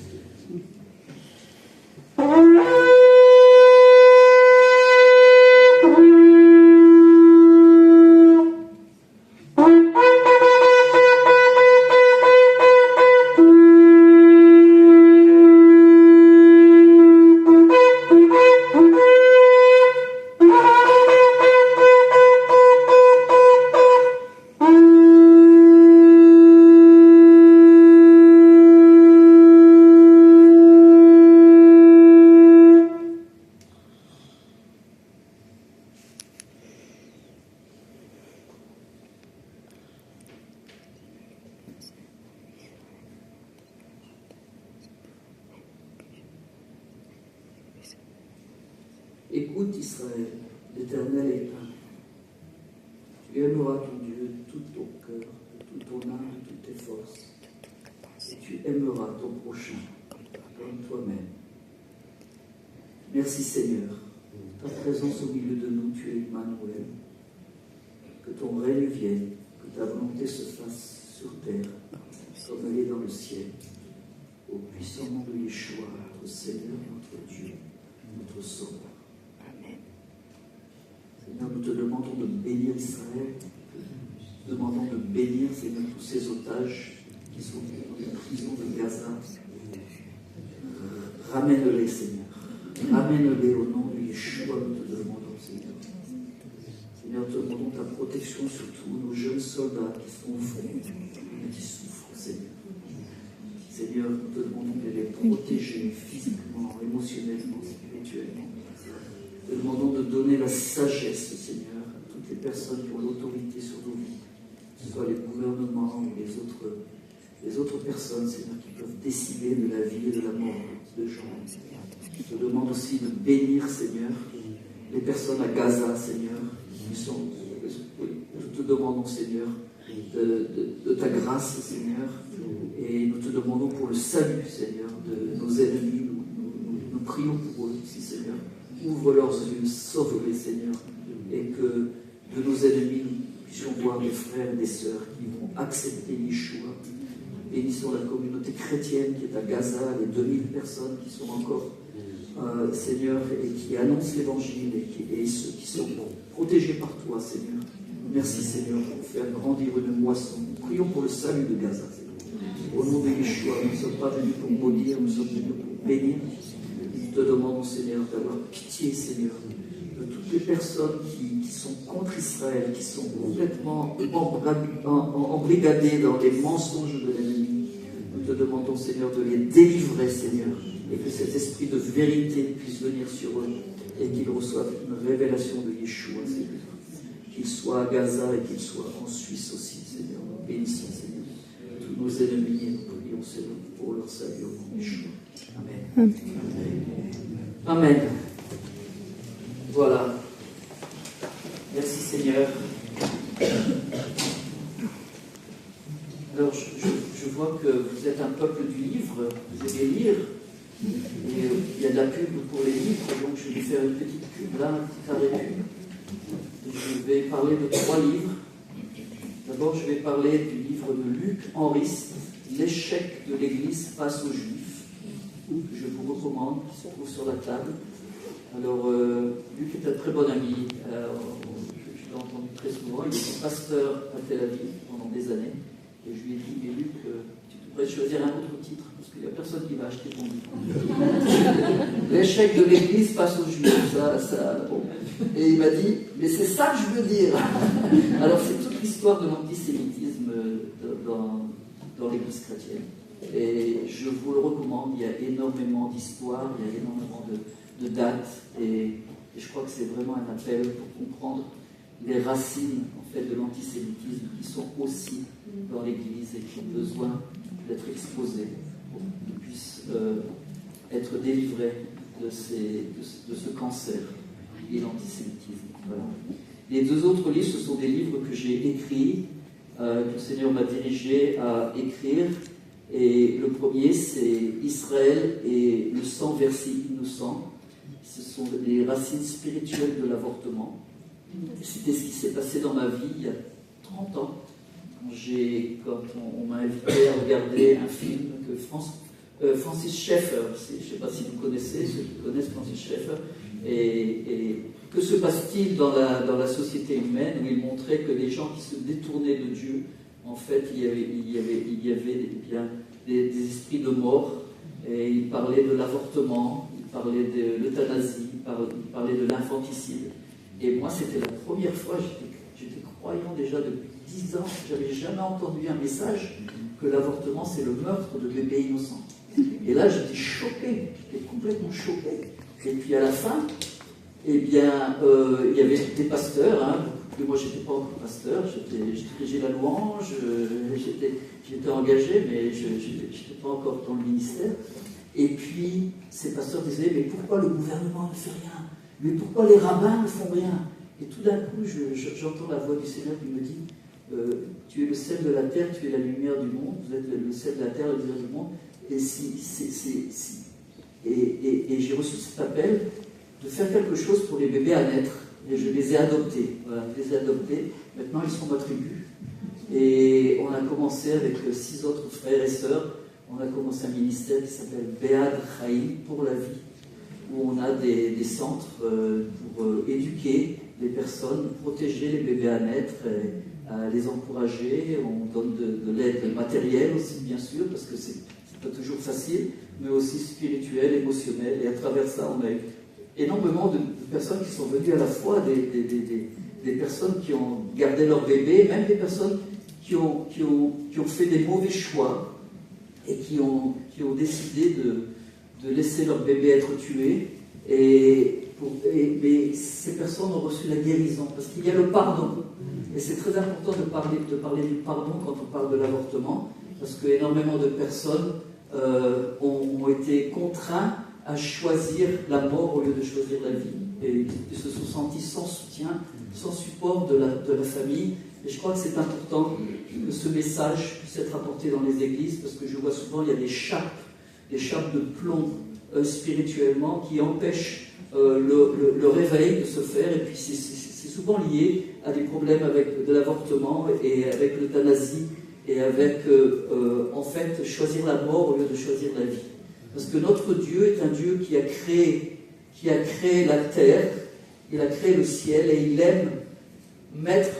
Écoute Israël, l'Éternel est un. Tu aimeras ton Dieu de tout ton cœur, de toute ton âme, de toutes tes forces. Et tu aimeras ton prochain comme toi-même. Merci Seigneur, ta présence au milieu de nous, tu es Emmanuel. Que ton règne vienne, que ta volonté se fasse sur terre, comme elle est dans le ciel. Au puissant nom de Yeshua, notre Seigneur, notre Dieu, notre Sauveur. Seigneur, nous te demandons de bénir Israël, nous te demandons de bénir, Seigneur, tous ces otages qui sont dans les prisons de Gaza. Ramène-les, Seigneur. Ramène-les au nom de Yeshua, nous te demandons, Seigneur. Seigneur, nous te demandons ta protection sur tous nos jeunes soldats qui sont au front et qui souffrent, Seigneur. Seigneur, nous te demandons de les protéger physiquement, émotionnellement, spirituellement. Nous te demandons de donner la sagesse, Seigneur, à toutes les personnes qui ont l'autorité sur nos vies, que ce soit les gouvernements ou les autres personnes, Seigneur, qui peuvent décider de la vie et de la mort de gens. Je te demande aussi de bénir, Seigneur, les personnes à Gaza, Seigneur, qui sont. Nous te demandons, Seigneur, de ta grâce, Seigneur, et nous te demandons pour le salut, Seigneur, de nos ennemis. Nous prions pour eux aussi, Seigneur. Ouvre leurs yeux, sauve-les, Seigneur, et que de nos ennemis, nous puissions voir des frères et des sœurs qui vont accepter Yeshua. Bénissons la communauté chrétienne qui est à Gaza, les 2000 personnes qui sont encore, Seigneur, et qui annoncent l'évangile, et ceux qui sont protégés par toi, Seigneur. Merci, Seigneur, pour faire grandir une moisson. Prions pour le salut de Gaza, Seigneur. Au nom de Yeshua, nous ne sommes pas venus pour maudire, nous sommes venus pour bénir. Nous te demandons, Seigneur, d'avoir pitié, Seigneur, de toutes les personnes qui sont contre Israël, qui sont complètement embrigadées dans les mensonges de l'ennemi. Nous te demandons, Seigneur, de les délivrer, Seigneur, et que cet esprit de vérité puisse venir sur eux, et qu'ils reçoivent une révélation de Yeshua, Seigneur. Qu'ils soient à Gaza et qu'ils soient en Suisse aussi, Seigneur. Nous bénissons, Seigneur, tous nos ennemis, et nous prions, Seigneur, pour leur salut au nom de Yeshua. Amen. Amen. Voilà. Merci Seigneur. Alors, je vois que vous êtes un peuple du livre, vous aimez lire, et il y a de la pub pour les livres, donc je vais faire une petite pub là, un petit arrêt pub. Je vais parler de 3 livres. D'abord, je vais parler du livre de Luc Henriste, L'échec de l'Église face aux Juifs, que je vous recommande, qui se trouve sur la table. Alors, Luc est un très bon ami, je l'ai entendu très souvent, il était pasteur à Tel Aviv pendant des années, et je lui ai dit, mais Luc, tu devrais choisir un autre titre, parce qu'il n'y a personne qui va acheter ton livre. L'échec de l'Église face aux Juifs, bon. Et il m'a dit, mais c'est ça que je veux dire. Alors, c'est toute l'histoire de l'antisémitisme dans l'Église chrétienne. Et je vous le recommande, il y a énormément d'histoires, il y a énormément de dates, et je crois que c'est vraiment un appel pour comprendre les racines en fait, de l'antisémitisme qui sont aussi dans l'Église et qui ont besoin d'être exposés pour qu'ils puissent être délivrés de ce cancer et l'antisémitisme. Voilà. Les 2 autres livres, ce sont des livres que j'ai écrits, que le Seigneur m'a dirigé à écrire. Et le premier, c'est Israël et le sang versé innocent. Ce sont les racines spirituelles de l'avortement. C'était ce qui s'est passé dans ma vie 30 ans, quand on m'a invité à regarder un film que Francis Schaeffer, je ne sais pas si vous connaissez, ceux qui connaissent Francis Schaeffer, et que se passe-t-il dans la société humaine, où il montrait que les gens qui se détournaient de Dieu, en fait, il y avait des esprits de mort, et il parlait de l'avortement, il parlait de l'euthanasie, il parlait de l'infanticide. Et moi, c'était la première fois, j'étais croyant déjà depuis 10 ans, je n'avais jamais entendu un message que l'avortement, c'est le meurtre de bébés innocents. Et là, j'étais choqué, j'étais complètement choqué. Et puis à la fin, eh bien, il y avait des pasteurs, moi je n'étais pas encore pasteur, je dirigeais la louange, j'étais engagé, mais je n'étais pas encore dans le ministère. Et puis, ces pasteurs disaient, mais pourquoi le gouvernement ne fait rien? Mais pourquoi les rabbins ne font rien? Et tout d'un coup, j'entends la voix du Seigneur qui me dit, tu es le sel de la terre, tu es la lumière du monde, vous êtes le sel de la terre, la lumière du monde. Et j'ai reçu cet appel de faire quelque chose pour les bébés à naître. Et je les ai adoptés. Voilà, je les ai adoptés. Maintenant, ils sont ma tribu. Et on a commencé avec 6 autres frères et sœurs. On a commencé un ministère qui s'appelle Be'ad Chaim pour la vie, où on a des centres pour éduquer les personnes, protéger les bébés à naître, à les encourager. On donne de l'aide matérielle aussi, bien sûr, parce que c'est pas toujours facile, mais aussi spirituelle, émotionnelle. Et à travers ça, on a eu énormément de personnes qui sont venues à la fois, des personnes qui ont gardé leur bébé, même des personnes qui ont fait des mauvais choix et qui ont décidé de laisser leur bébé être tué. Mais ces personnes ont reçu la guérison, parce qu'il y a le pardon. Et c'est très important de parler du pardon quand on parle de l'avortement, parce qu'énormément de personnes ont été contraints à choisir la mort au lieu de choisir la vie. Et ils se sont sentis sans soutien, sans support de la famille. Et je crois que c'est important que ce message puisse être apporté dans les églises, parce que je vois souvent il y a des chape de plomb spirituellement qui empêchent le réveil de se faire. Et puis c'est souvent lié à des problèmes avec de l'avortement et avec l'euthanasie et avec en fait choisir la mort au lieu de choisir la vie. Parce que notre Dieu est un Dieu qui a créé la terre, il a créé le ciel et il aime mettre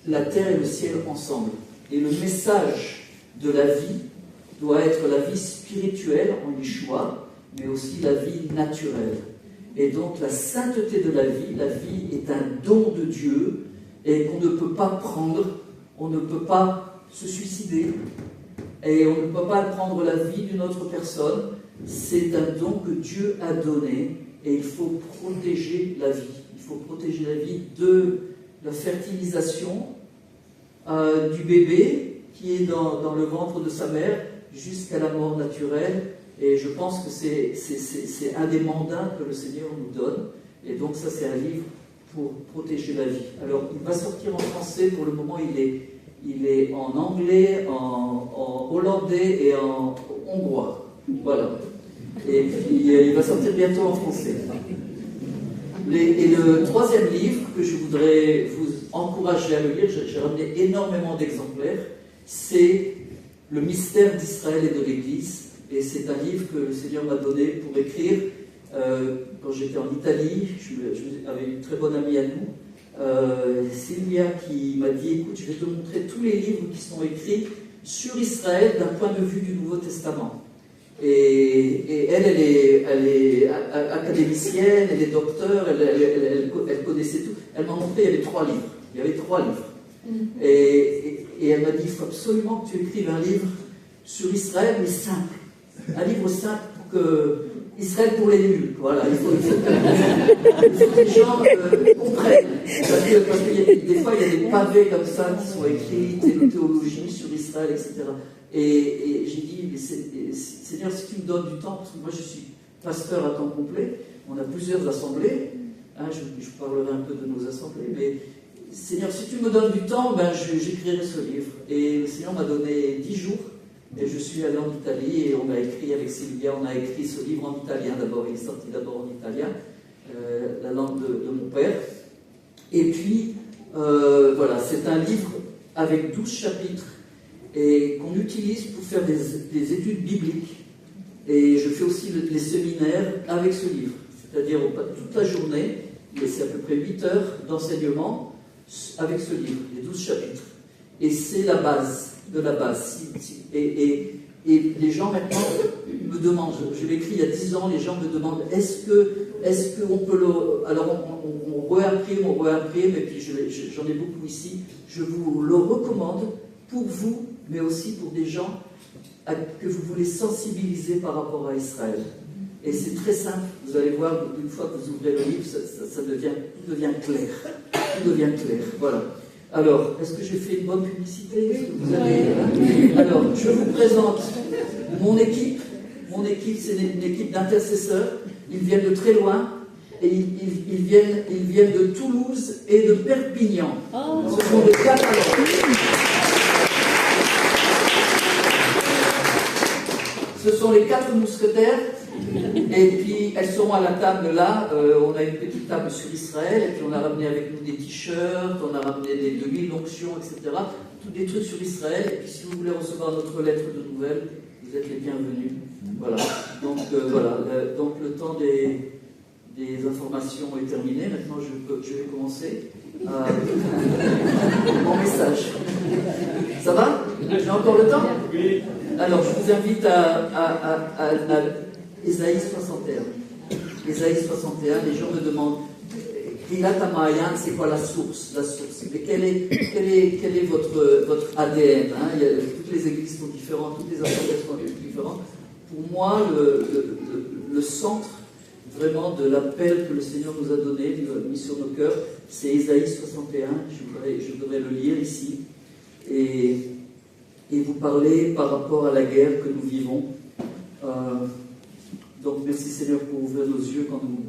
la terre et le ciel ensemble. Et le message de la vie doit être la vie spirituelle en Yeshua, mais aussi la vie naturelle. Et donc la sainteté de la vie est un don de Dieu et qu'on ne peut pas prendre, on ne peut pas se suicider et on ne peut pas prendre la vie d'une autre personne. C'est un don que Dieu a donné et il faut protéger la vie. Il faut protéger la vie de la fertilisation du bébé qui est dans le ventre de sa mère jusqu'à la mort naturelle. Et je pense que c'est un des mandats que le Seigneur nous donne. Et donc ça, c'est un livre pour protéger la vie. Alors, il va sortir en français. Pour le moment, il est en anglais, en hollandais et en hongrois. Voilà. Et puis, il va sortir bientôt en français. Et le troisième livre que je voudrais vous encourager à le lire, j'ai ramené énormément d'exemplaires, c'est Le mystère d'Israël et de l'Église. Et c'est un livre que le Seigneur m'a donné pour écrire quand j'étais en Italie. Avec une très bonne amie à nous, Sylvia, qui m'a dit, écoute, je vais te montrer tous les livres qui sont écrits sur Israël d'un point de vue du Nouveau Testament. Et elle est académicienne, elle est docteure, elle connaissait tout. Elle m'a montré, il y avait 3 livres. Il y avait 3 livres. Et elle m'a dit, il faut absolument que tu écrives un livre sur Israël, mais simple. Un livre simple pour que Israël pour les nuls. Voilà, il faut que les gens comprennent. Parce que des fois, il y a des pavés comme ça qui sont écrits, des théologies sur Israël, etc. Et j'ai dit, Seigneur, si tu me donnes du temps, parce que moi je suis pasteur à temps complet, on a plusieurs assemblées, je parlerai un peu de nos assemblées, mais Seigneur, si tu me donnes du temps, j'écrirai ce livre. Et le Seigneur m'a donné 10 jours, et je suis allé en Italie, et on a écrit avec Sylvia, on a écrit ce livre en italien d'abord, il est sorti d'abord en italien, la langue de mon père. Et puis, voilà, c'est un livre avec 12 chapitres et qu'on utilise pour faire des études bibliques. Et je fais aussi les séminaires avec ce livre. C'est-à-dire toute la journée, c'est à peu près 8 heures d'enseignement avec ce livre, les 12 chapitres. Et c'est la base de la base. Et les gens maintenant me demandent, je l'ai écrit il y a 10 ans, les gens me demandent est-ce qu'on peut le... Alors on réimprime, et puis j'en ai beaucoup ici. Je vous le recommande pour vous, mais aussi pour des gens que vous voulez sensibiliser par rapport à Israël. Et c'est très simple, vous allez voir, une fois que vous ouvrez le livre, tout devient clair. Tout devient clair, voilà. Alors, est-ce que j'ai fait une bonne publicité? Vous avez... Alors, je vous présente mon équipe. Mon équipe, c'est une équipe d'intercesseurs. Ils viennent de très loin. Et ils viennent de Toulouse et de Perpignan. Ce sont des Catalans. Ce sont les 4 mousquetaires. Et puis, elles seront à la table là. On a une petite table sur Israël. Et puis, on a ramené avec nous des t-shirts, on a ramené de l'huile d'onction, etc. Tous des trucs sur Israël. Et puis, si vous voulez recevoir notre lettre de nouvelles, vous êtes les bienvenus. Voilà. Donc, donc le temps des informations est terminé. Maintenant, je vais commencer mon message. Ça va? J'ai encore le temps? Oui. Alors, je vous invite à Ésaïe 61. Ésaïe 61, les gens me demandent Kilat Hamayan, c'est quoi la source? Mais quel est votre ADN, hein? Toutes les églises sont différentes, toutes les associations sont différentes. Pour moi, le centre vraiment de l'appel que le Seigneur nous a donné, mis sur nos cœurs, c'est Ésaïe 61. Je voudrais le lire ici et vous parler par rapport à la guerre que nous vivons. Donc merci Seigneur pour ouvrir nos yeux quand nous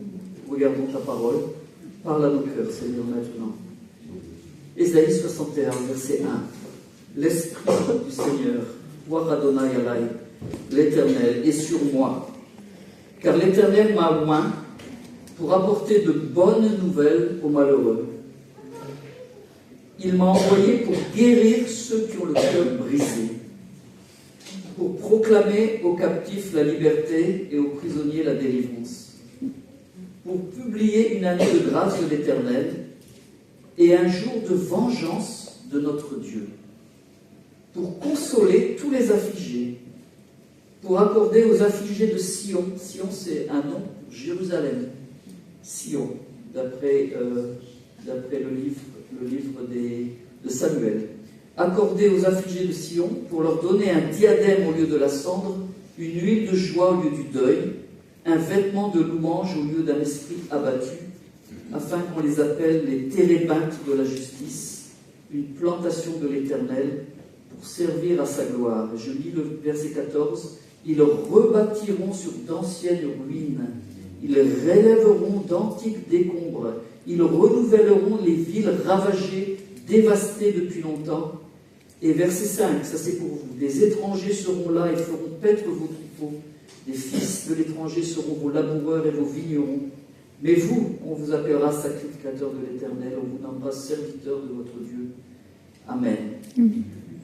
regardons ta parole. Parle à nos cœurs, Seigneur, maintenant. Ésaïe 61, verset 1. L'Esprit du Seigneur, Wa Adonai Alai, l'Éternel, est sur moi. Car l'Éternel m'a oint pour apporter de bonnes nouvelles aux malheureux. Il m'a envoyé pour guérir ceux qui ont le cœur brisé, pour proclamer aux captifs la liberté et aux prisonniers la délivrance, pour publier une année de grâce de l'Éternel et un jour de vengeance de notre Dieu, pour consoler tous les affligés, pour accorder aux affligés de Sion. Sion, c'est un nom pour Jérusalem. Sion, d'après le livre de Samuel. Accorder aux affligés de Sion pour leur donner un diadème au lieu de la cendre, une huile de joie au lieu du deuil, un vêtement de louange au lieu d'un esprit abattu, afin qu'on les appelle les térébintes de la justice, une plantation de l'Éternel pour servir à sa gloire. Et je lis le verset 14. Ils rebâtiront sur d'anciennes ruines, ils relèveront d'antiques décombres, ils renouvelleront les villes ravagées, dévastées depuis longtemps. Et verset 5, ça c'est pour vous. Des étrangers seront là et feront paître vos troupeaux. Des fils de l'étranger seront vos laboureurs et vos vignerons. Mais vous, on vous appellera sacrificateur de l'Éternel, on vous nommera serviteur de votre Dieu. Amen.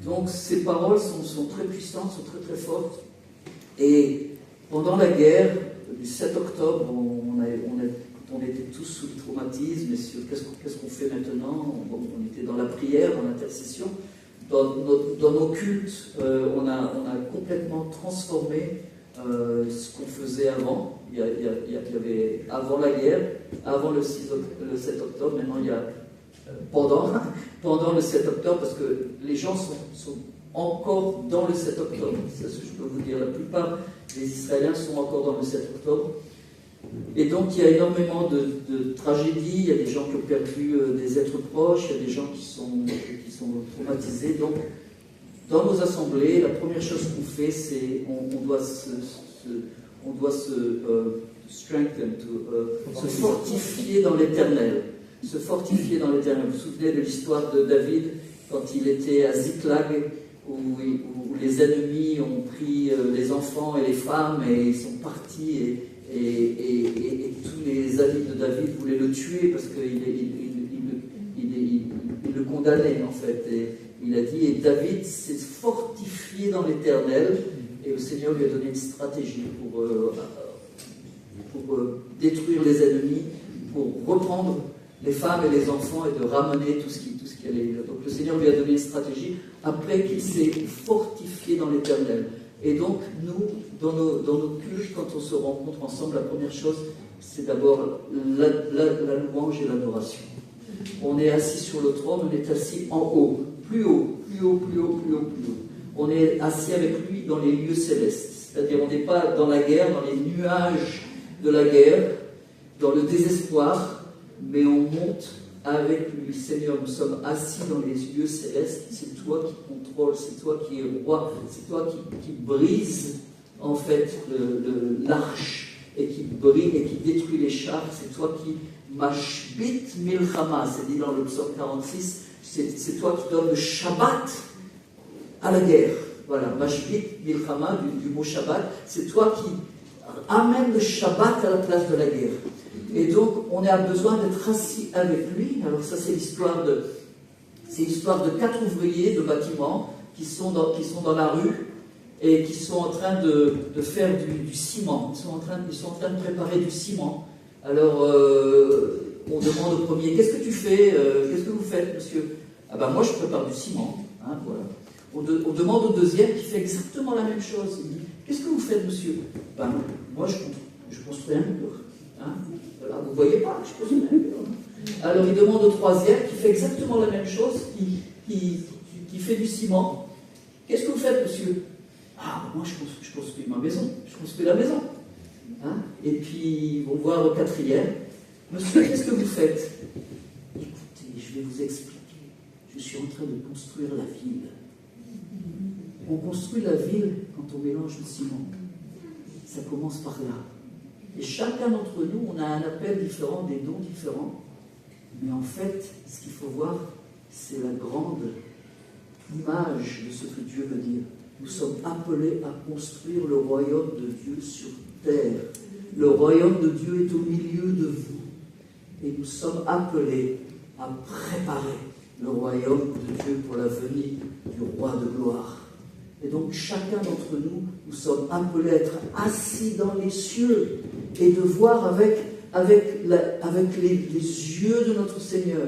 Donc ces paroles sont très puissantes, sont très très fortes. Et pendant la guerre du 7 octobre, on était tous sous le traumatisme, et sur qu'est-ce qu'on fait maintenant? On était dans la prière, dans l'intercession. Dans nos cultes, on a complètement transformé ce qu'on faisait avant. Il y avait avant la guerre, avant le 7 octobre, maintenant il y a pendant le 7 octobre, parce que les gens sont encore dans le 7 octobre. C'est ce que je peux vous dire. La plupart des Israéliens sont encore dans le 7 octobre. Et donc il y a énormément de tragédies, il y a des gens qui ont perdu des êtres proches, il y a des gens qui sont traumatisés. Donc dans nos assemblées, la première chose qu'on fait, c'est on doit se fortifier dans l'Éternel. Se fortifier dans l'Éternel. Vous vous souvenez de l'histoire de David quand il était à Ziklag, où les ennemis ont pris les enfants et les femmes et ils sont partis et tous les amis de David voulaient le tuer parce qu'ils le condamnaient en fait. Il a dit, et David s'est fortifié dans l'Éternel, et le Seigneur lui a donné une stratégie pour détruire les ennemis, pour reprendre les femmes et les enfants et de ramener tout ce qui allait. Donc le Seigneur lui a donné une stratégie après qu'il s'est fortifié dans l'Éternel. Et donc nous, dans nos cultes, quand on se rencontre ensemble, la première chose, c'est d'abord la louange et l'adoration. On est assis sur le trône, on est assis en haut, plus haut, plus haut, plus haut, plus haut, plus haut. On est assis avec lui dans les lieux célestes. C'est-à-dire on n'est pas dans la guerre, dans les nuages de la guerre, dans le désespoir, mais on monte avec lui. Seigneur, nous sommes assis dans les lieux célestes, c'est toi qui contrôles, c'est toi qui es roi, c'est toi qui brise en fait l'arche et qui brise et qui détruit les chars, c'est toi qui mashbit milchama, c'est dit dans le psaume 46, c'est toi qui donnes le Shabbat à la guerre. Voilà, mashbit milchama du mot Shabbat, c'est toi qui amène le Shabbat à la place de la guerre. Et donc, on a besoin d'être assis avec lui. Alors ça, c'est l'histoire de 4 ouvriers de bâtiments qui sont dans la rue et qui sont en train de faire du ciment. Ils sont en train de préparer du ciment. Alors, on demande au premier, qu'est-ce que tu fais? Qu'est-ce que vous faites, monsieur? Ah ben moi, je prépare du ciment. Hein, voilà. On demande au deuxième qui fait exactement la même chose. Il dit, qu'est-ce que vous faites, monsieur? Ben, moi, je construis un mur. Hein, voilà, vous ne voyez pas, je construis un mur. Alors, il demande au troisième qui fait exactement la même chose, qui fait du ciment. Qu'est-ce que vous faites, monsieur? Ah, moi, je construis ma maison. Je construis la maison. Hein, et puis, ils vont voir au quatrième. Monsieur, qu'est-ce que vous faites? Écoutez, je vais vous expliquer. Je suis en train de construire la ville. On construit la ville quand on mélange le ciment. Ça commence par là. Et chacun d'entre nous, on a un appel différent, des dons différents. Mais en fait, ce qu'il faut voir, c'est la grande image de ce que Dieu veut dire. Nous sommes appelés à construire le royaume de Dieu sur terre. Le royaume de Dieu est au milieu de vous. Et nous sommes appelés à préparer le royaume de Dieu pour la venue du roi de gloire. Et donc chacun d'entre nous, nous sommes appelés à être assis dans les cieux et de voir avec les yeux de notre Seigneur,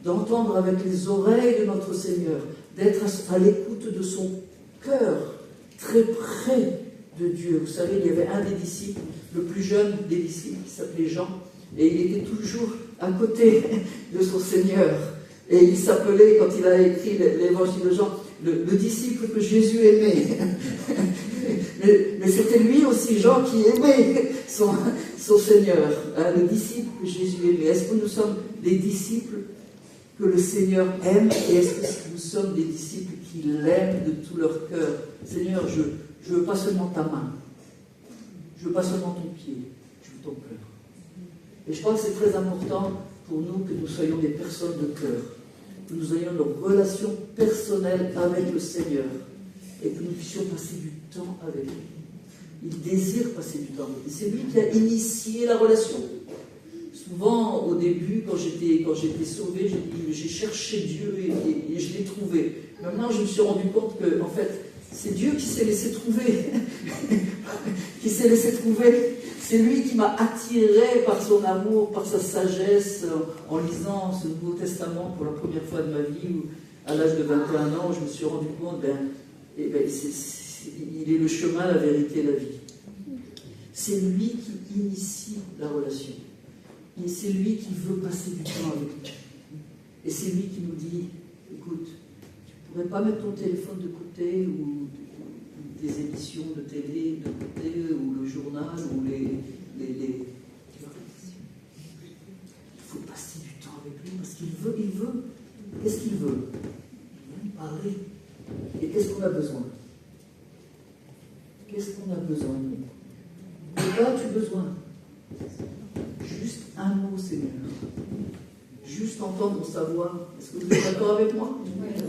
d'entendre avec les oreilles de notre Seigneur, d'être à l'écoute de son cœur, très près de Dieu. Vous savez, il y avait un des disciples, le plus jeune des disciples, qui s'appelait Jean, et il était toujours à côté de son Seigneur. Et il s'appelait, quand il a écrit l'évangile de Jean, le disciple que Jésus aimait. mais c'était lui aussi, Jean, qui aimait son Seigneur, hein, le disciple que Jésus aimait. Est-ce que nous sommes des disciples que le Seigneur aime, et est-ce que nous sommes des disciples qui l'aiment de tout leur cœur? Seigneur, je ne veux pas seulement ta main, je ne veux pas seulement ton pied, je veux ton cœur. Et je crois que c'est très important pour nous que nous soyons des personnes de cœur, que nous ayons une relation personnelle avec le Seigneur et que nous puissions passer du temps avec lui. Il désire passer du temps avec lui. C'est lui qui a initié la relation. Souvent, au début, quand j'étais sauvé, j'ai cherché Dieu et je l'ai trouvé. Maintenant, je me suis rendu compte que, en fait, c'est Dieu qui s'est laissé trouver. Qui s'est laissé trouver. C'est lui qui m'a attiré par son amour, par sa sagesse, en lisant ce Nouveau Testament pour la première fois de ma vie, où, à l'âge de 21 ans, je me suis rendu compte, il est le chemin, la vérité et la vie. C'est lui qui initie la relation. Et c'est lui qui veut passer du temps avec nous. Et c'est lui qui nous dit, écoute, tu ne pourrais pas mettre ton téléphone de côté ou des émissions de télé de côté ou le journal ou les... Il faut passer du temps avec lui parce qu'il veut. Qu'est-ce qu'il veut? Il veut parler. Et qu'est-ce qu'on a besoin? Qu'est-ce qu'on a besoin, nous? De quoi as-tu besoin? Juste un mot, Seigneur. Juste entendre sa voix. Est-ce que vous êtes d'accord avec moi?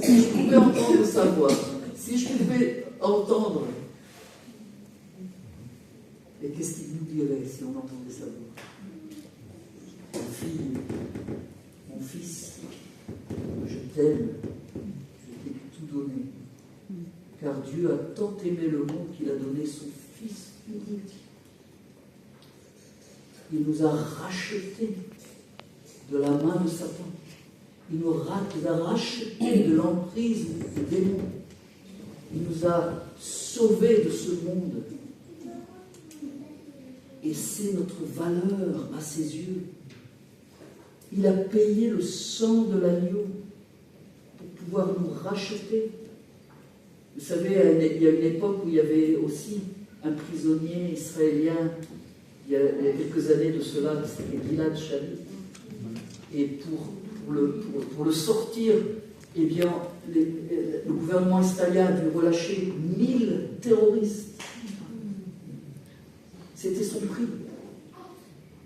Si je pouvais entendre sa voix, si je pouvais entendre, et qu'est-ce qu'il nous dirait si on entendait sa voix? Ma fille, mon fils, je t'aime, je car Dieu a tant aimé le monde qu'il a donné son Fils unique. Il nous a rachetés de la main de Satan. Il nous a rachetés de l'emprise des démons. Il nous a sauvés de ce monde. Et c'est notre valeur à ses yeux. Il a payé le sang de l'agneau pour pouvoir nous racheter. Vous savez, il y a une époque où il y avait aussi un prisonnier israélien, il y a quelques années de cela, c'était Gilad Shalit. Et pour le sortir, eh bien, le gouvernement israélien a dû relâcher 1000 terroristes. C'était son prix.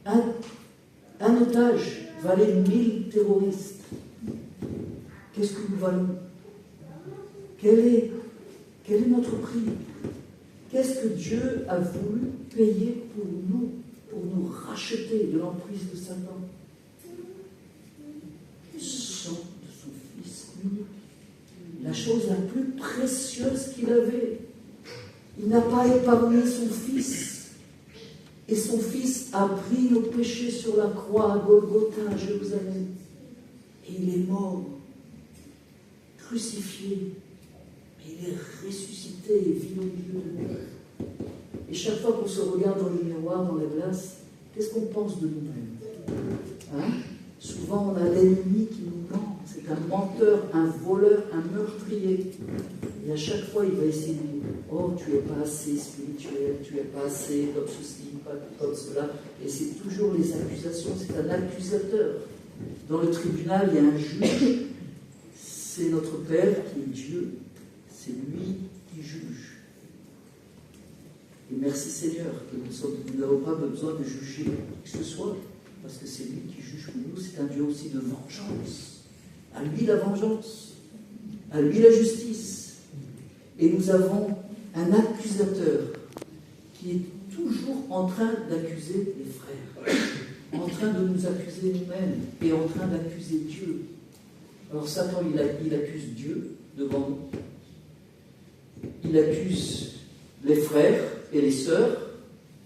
Un otage valait 1000 terroristes. Qu'est-ce que nous valons? Quel est notre prix? Qu'est-ce que Dieu a voulu payer pour nous racheter de l'emprise de Satan? Le sang de son Fils unique. La chose la plus précieuse qu'il avait. Il n'a pas épargné son Fils. Et son Fils a pris nos péchés sur la croix à Golgotha, à Jérusalem. Et il est mort, crucifié. Mais il est ressuscité et vit au milieu de nous. Et chaque fois qu'on se regarde dans le miroir, dans la glace, qu'est-ce qu'on pense de nous-mêmes? Souvent, on a l'ennemi qui nous ment. C'est un menteur, un voleur, un meurtrier. Et à chaque fois, il va essayer de dire « Oh, tu n'es pas assez spirituel, tu n'es pas assez comme ceci, pas comme cela. » Et c'est toujours les accusations. C'est un accusateur. Dans le tribunal, il y a un juge. C'est notre Père qui est Dieu. C'est lui qui juge. Et merci Seigneur que nous n'avons pas besoin de juger qui que ce soit. Parce que c'est lui qui juge pour nous. C'est un Dieu aussi de vengeance. À lui la vengeance. À lui la justice. Et nous avons un accusateur qui est toujours en train d'accuser les frères, en train de nous accuser nous-mêmes et en train d'accuser Dieu. Alors Satan, il accuse Dieu devant nous. Il accuse les frères et les sœurs,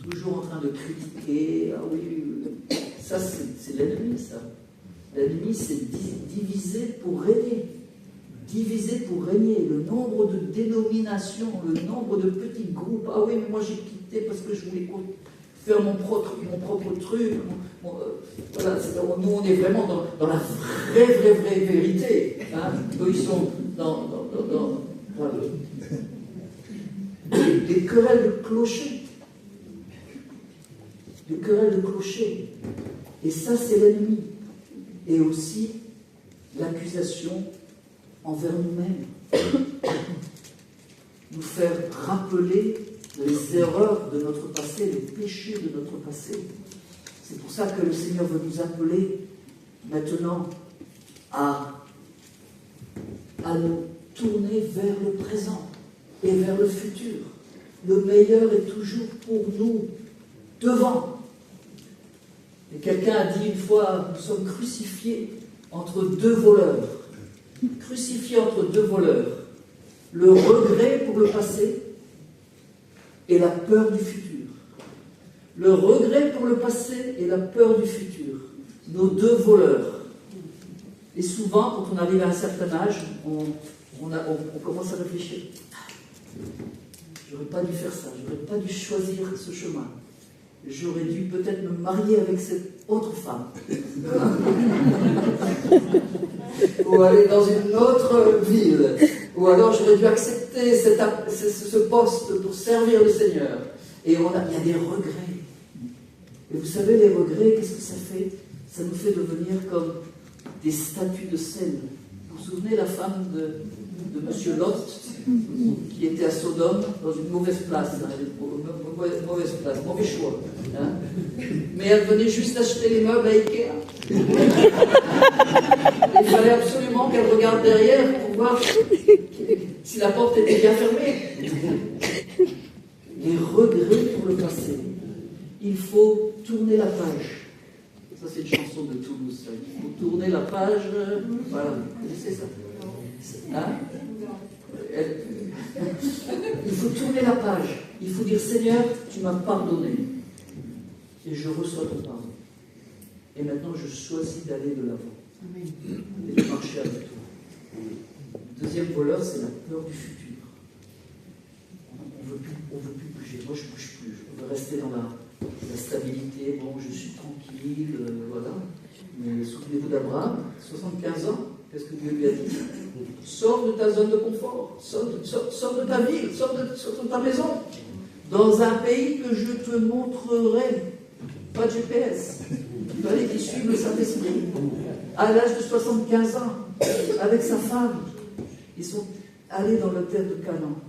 toujours en train de critiquer. Ah oui, ça c'est l'ennemi, ça. L'ennemi, c'est diviser pour régner. Diviser pour régner. Le nombre de dénominations, le nombre de petits groupes. Ah oui, mais moi j'ai quitté parce que je voulais faire mon propre truc. Voilà, nous on est vraiment dans la vraie vérité. Hein. Eux, ils sont dans voilà. Des querelles de clocher. Des querelles de clocher. Et ça, c'est l'ennemi. Et aussi l'accusation envers nous-mêmes. Nous faire rappeler les erreurs de notre passé, les péchés de notre passé. C'est pour ça que le Seigneur veut nous appeler maintenant à nous tourner vers le présent et vers le futur. Le meilleur est toujours pour nous devant. Et quelqu'un a dit une fois, nous sommes crucifiés entre deux voleurs. Crucifiés entre deux voleurs. Le regret pour le passé et la peur du futur. Le regret pour le passé et la peur du futur. Nos deux voleurs. Et souvent, quand on arrive à un certain âge, on commence à réfléchir. J'aurais pas dû faire ça, j'aurais pas dû choisir ce chemin. J'aurais dû peut-être me marier avec cette autre femme. Ou aller dans une autre ville. Ou alors j'aurais dû accepter ce poste pour servir le Seigneur. Et il y a des regrets. Et vous savez, les regrets, qu'est-ce que ça fait? Ça nous fait devenir comme des statues de sel. Vous vous souvenez la femme de M. Lot, qui était à Sodome, dans une mauvaise place, mauvais choix. Hein. Mais elle venait juste acheter les meubles à Ikea. Il fallait absolument qu'elle regarde derrière pour voir si la porte était bien fermée. Les regrets pour le passé. Il faut tourner la page. Ça, c'est une chanson de Toulouse. Ça. Il faut tourner la page. Voilà, vous connaissez ça? Hein? Il faut tourner la page. Il faut dire, Seigneur, tu m'as pardonné. Et je reçois ton pardon. Et maintenant, je choisis d'aller de l'avant. Et de marcher avec toi. Le deuxième voleur, c'est la peur du futur. On veut plus bouger. Moi, je ne bouge plus. Je veux rester dans la stabilité. Bon, je suis tranquille, voilà. Mais souvenez-vous d'Abraham, 75 ans, qu'est-ce que Dieu lui a dit? Sors de ta zone de confort, sors de ta ville, sors de ta maison, dans un pays que je te montrerai. Pas de GPS. Il fallait qu'il suive le Saint-Esprit. À l'âge de 75 ans, avec sa femme, ils sont allés dans la terre de Canaan.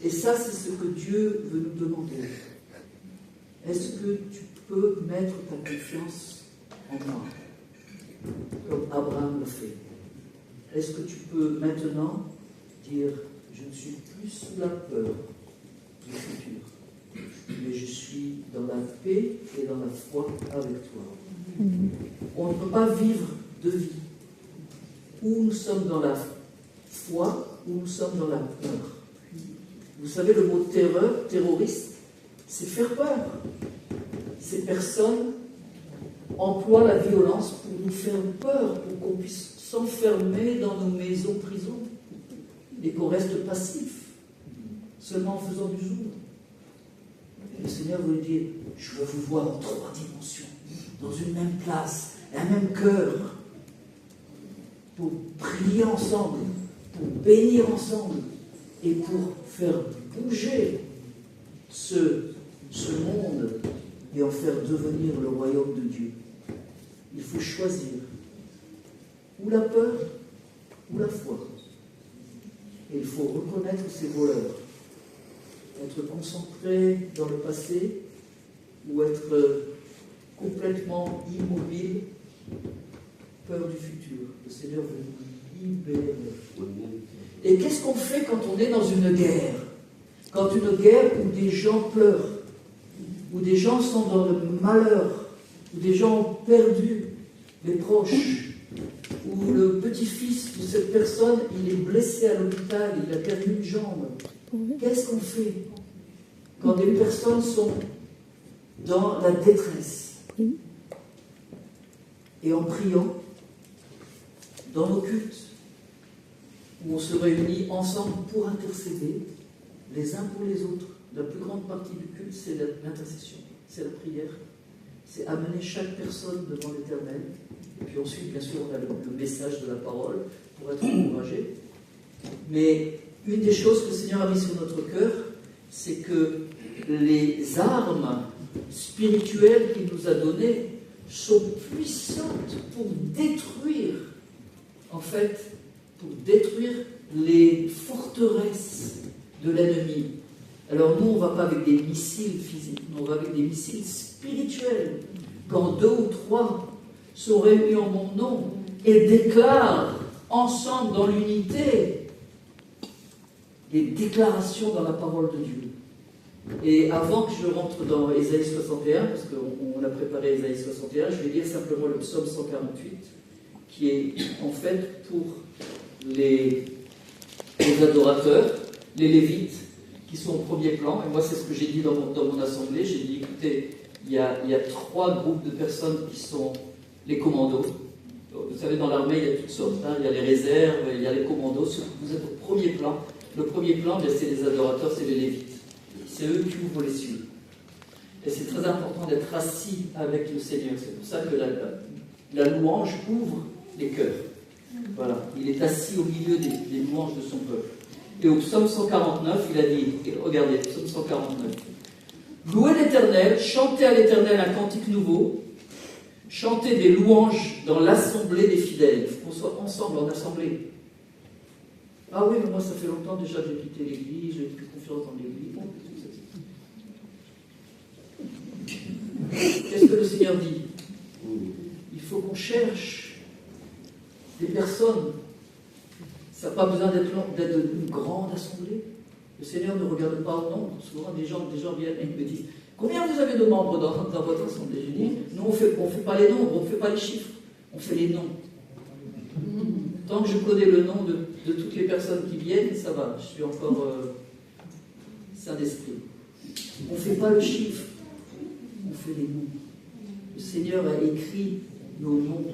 Et ça, c'est ce que Dieu veut nous demander. Est-ce que tu peux mettre ta confiance en moi, comme Abraham l'a fait? Est-ce que tu peux maintenant dire, je ne suis plus sous la peur du futur, mais je suis dans la paix et dans la foi avec toi? On ne peut pas vivre de vie où nous sommes dans la foi, où nous sommes dans la peur. Vous savez, le mot terreur, terroriste, c'est faire peur. Ces personnes emploient la violence pour nous faire peur, pour qu'on puisse s'enfermer dans nos maisons prisons et qu'on reste passif, seulement en faisant du zoom. Et le Seigneur voulait dire, je veux vous voir en 3 dimensions, dans une même place, un même cœur, pour prier ensemble, pour bénir ensemble et pour faire bouger ce monde et en faire devenir le royaume de Dieu. Il faut choisir ou la peur ou la foi. Et il faut reconnaître ses voleurs, être concentré dans le passé ou être complètement immobile, peur du futur. Le Seigneur veut nous libérer. Et qu'est-ce qu'on fait quand on est dans une guerre? Quand une guerre où des gens pleurent, où des gens sont dans le malheur, où des gens ont perdu des proches, où le petit-fils de cette personne, il est blessé à l'hôpital, il a perdu une jambe. Qu'est-ce qu'on fait quand des personnes sont dans la détresse? Et en priant, dans nos cultes, où on se réunit ensemble pour intercéder les uns pour les autres. La plus grande partie du culte, c'est l'intercession, c'est la prière, c'est amener chaque personne devant l'Éternel. Et puis ensuite, bien sûr, on a le message de la parole pour être encouragé. Mais une des choses que le Seigneur a mis sur notre cœur, c'est que les armes spirituelles qu'il nous a données sont puissantes pour détruire, en fait, pour détruire les forteresses de l'ennemi. Alors nous, on ne va pas avec des missiles physiques, on va avec des missiles spirituels. Quand 2 ou 3 sont réunis en mon nom et déclarent ensemble dans l'unité des déclarations dans la parole de Dieu. Et avant que je rentre dans Ésaïe 61, parce qu'on a préparé Ésaïe 61, je vais lire simplement le psaume 148, qui est en fait pour les adorateurs, les Lévites, qui sont au premier plan. Et moi, c'est ce que j'ai dit dans mon assemblée. J'ai dit, écoutez, il y a 3 groupes de personnes qui sont les commandos. Vous savez, dans l'armée, il y a toutes sortes. Hein. Il y a les réserves, il y a les commandos. Vous êtes au premier plan. Le premier plan, c'est les adorateurs, c'est les Lévites. C'est eux qui ouvrent les cieux. Et c'est très important d'être assis avec le Seigneur. C'est pour ça que la louange ouvre les cœurs. Voilà. Il est assis au milieu des louanges de son peuple. Et au psaume 149, il a dit, regardez, psaume 149, louez l'Éternel, chantez à l'Éternel un cantique nouveau, chantez des louanges dans l'assemblée des fidèles. Il faut qu'on soit ensemble en assemblée. Ah oui, mais moi ça fait longtemps déjà que j'ai quitté l'église, j'ai plus confiance dans l'église. Bon, qu'est-ce que le Seigneur dit? Il faut qu'on cherche des personnes. Ça n'a pas besoin d'être une grande assemblée. Le Seigneur ne regarde pas au nombre. Souvent, des gens viennent et me disent, combien vous avez de membres dans votre assemblée? Je dis, nous, on ne fait pas les nombres, on ne fait pas les chiffres, on fait les noms. Tant que je connais le nom de toutes les personnes qui viennent, ça va, je suis encore saint d'esprit. On ne fait pas le chiffre, on fait les noms. Le Seigneur a écrit nos noms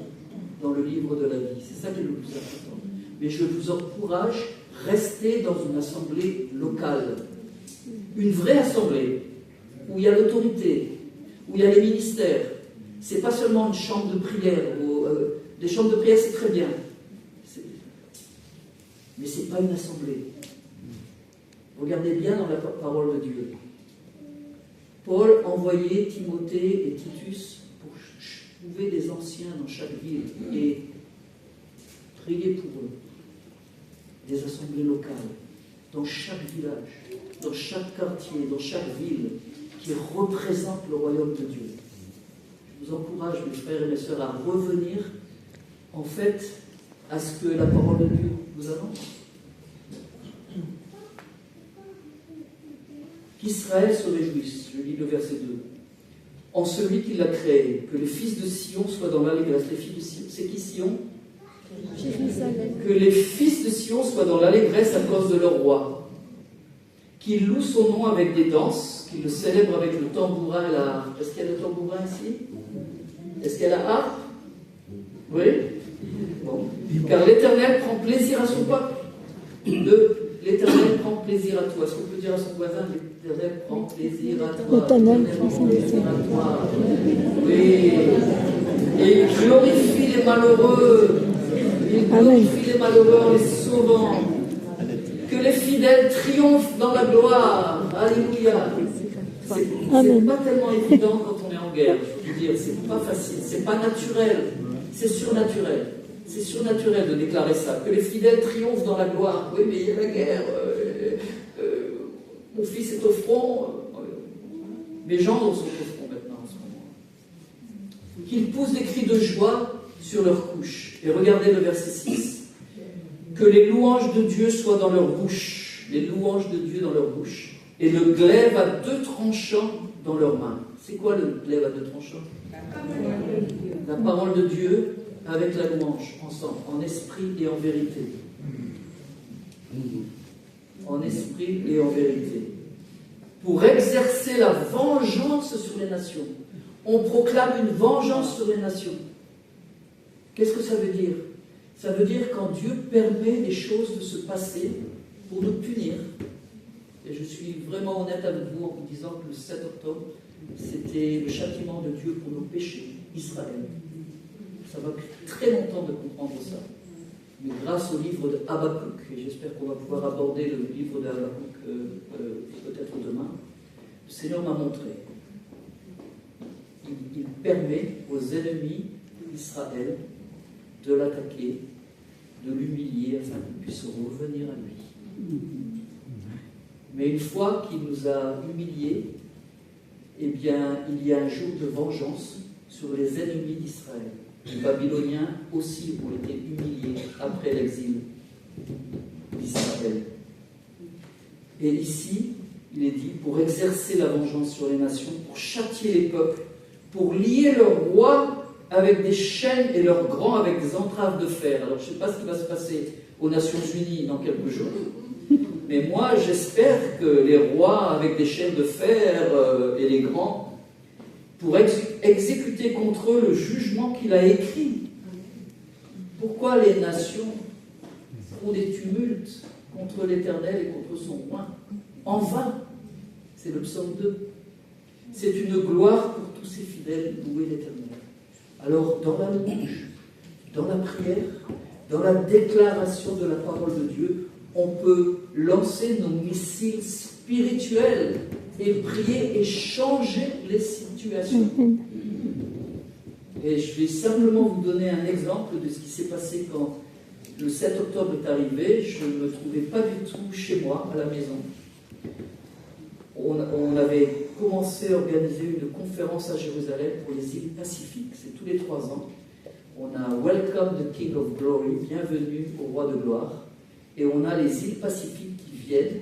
dans le livre de la vie. C'est ça qui est le plus important. Mais je vous encourage, restez dans une assemblée locale. Une vraie assemblée, où il y a l'autorité, où il y a les ministères. Ce n'est pas seulement une chambre de prière. Des chambres de prière, c'est très bien. Mais ce n'est pas une assemblée. Regardez bien dans la parole de Dieu. Paul envoyait Timothée et Titus pour trouver des anciens dans chaque ville et prier pour eux. Des assemblées locales, dans chaque village, dans chaque quartier, dans chaque ville, qui représentent le royaume de Dieu. Je vous encourage, mes frères et mes sœurs, à revenir, en fait, à ce que la parole de Dieu vous annonce. Qu'Israël se réjouisse, je lis le verset 2. En celui qui l'a créé, que les fils de Sion soient dans l'allégresse. Les filles de Sion, c'est qui Sion? Que les fils de Sion soient dans l'allégresse à cause de leur roi. Qu'ils louent son nom avec des danses, qu'ils le célèbrent avec le tambourin et la harpe. Est-ce qu'il y a le tambourin ici? Est-ce qu'il y a la harpe? Oui? Bon. Car l'Éternel prend plaisir à son peuple. L'Éternel prend plaisir à toi. Est-ce qu'on peut dire à son voisin, l'Éternel prend plaisir à toi? L'Éternel prend plaisir à toi. Oui. Et il glorifie les malheureux. Il glorifie les malheureux en les sauvant. Que les fidèles triomphent dans la gloire. Alléluia. C'est pas tellement évident quand on est en guerre. Je veux dire, c'est pas facile, c'est pas naturel, c'est surnaturel. C'est surnaturel de déclarer ça. Que les fidèles triomphent dans la gloire. Oui, mais il y a la guerre. Mon fils est au front. Mes gendres sont au front maintenant en ce moment. Qu'ils poussent des cris de joie sur leur couche. Et regardez le verset 6. Que les louanges de Dieu soient dans leur bouche. Les louanges de Dieu dans leur bouche. Et le glaive à 2 tranchants dans leurs mains. C'est quoi le glaive à 2 tranchants? La parole de Dieu avec la louange, ensemble, en esprit et en vérité. En esprit et en vérité. Pour exercer la vengeance sur les nations. On proclame une vengeance sur les nations. Qu'est-ce que ça veut dire? Ça veut dire quand Dieu permet des choses de se passer pour nous punir. Et je suis vraiment honnête avec vous en vous disant que le 7 octobre, c'était le châtiment de Dieu pour nos péchés, Israël. Ça m'a pris très longtemps de comprendre ça. Mais grâce au livre de Habakkuk, et j'espère qu'on va pouvoir aborder le livre de Habakkuk peut-être demain, le Seigneur m'a montré. Il permet aux ennemis d'Israël de l'attaquer, de l'humilier afin qu'il puisse revenir à lui. Mais une fois qu'il nous a humiliés, eh bien, il y a un jour de vengeance sur les ennemis d'Israël. Les Babyloniens aussi ont été humiliés après l'exil d'Israël. Et ici, il est dit, pour exercer la vengeance sur les nations, pour châtier les peuples, pour lier leurs rois avec des chaînes et leurs grands avec des entraves de fer. Alors, je ne sais pas ce qui va se passer aux Nations Unies dans quelques jours, mais moi, j'espère que les rois avec des chaînes de fer et les grands, pour exécuter contre eux le jugement qu'il a écrit. Pourquoi les nations font des tumultes contre l'Éternel et contre son roi? En vain. C'est le psaume 2. C'est une gloire pour tous ces fidèles, louer l'Éternel. Alors, dans la louange, dans la prière, dans la déclaration de la parole de Dieu, on peut lancer nos missiles spirituels et prier et changer les situations. Et je vais simplement vous donner un exemple de ce qui s'est passé quand le 7 octobre est arrivé. Je ne me trouvais pas du tout chez moi, à la maison. On avait commencé à organiser une conférence à Jérusalem pour les îles Pacifiques. C'est tous les 3 ans. On a Welcome the King of Glory, bienvenue au roi de gloire. Et on a les îles Pacifiques qui viennent.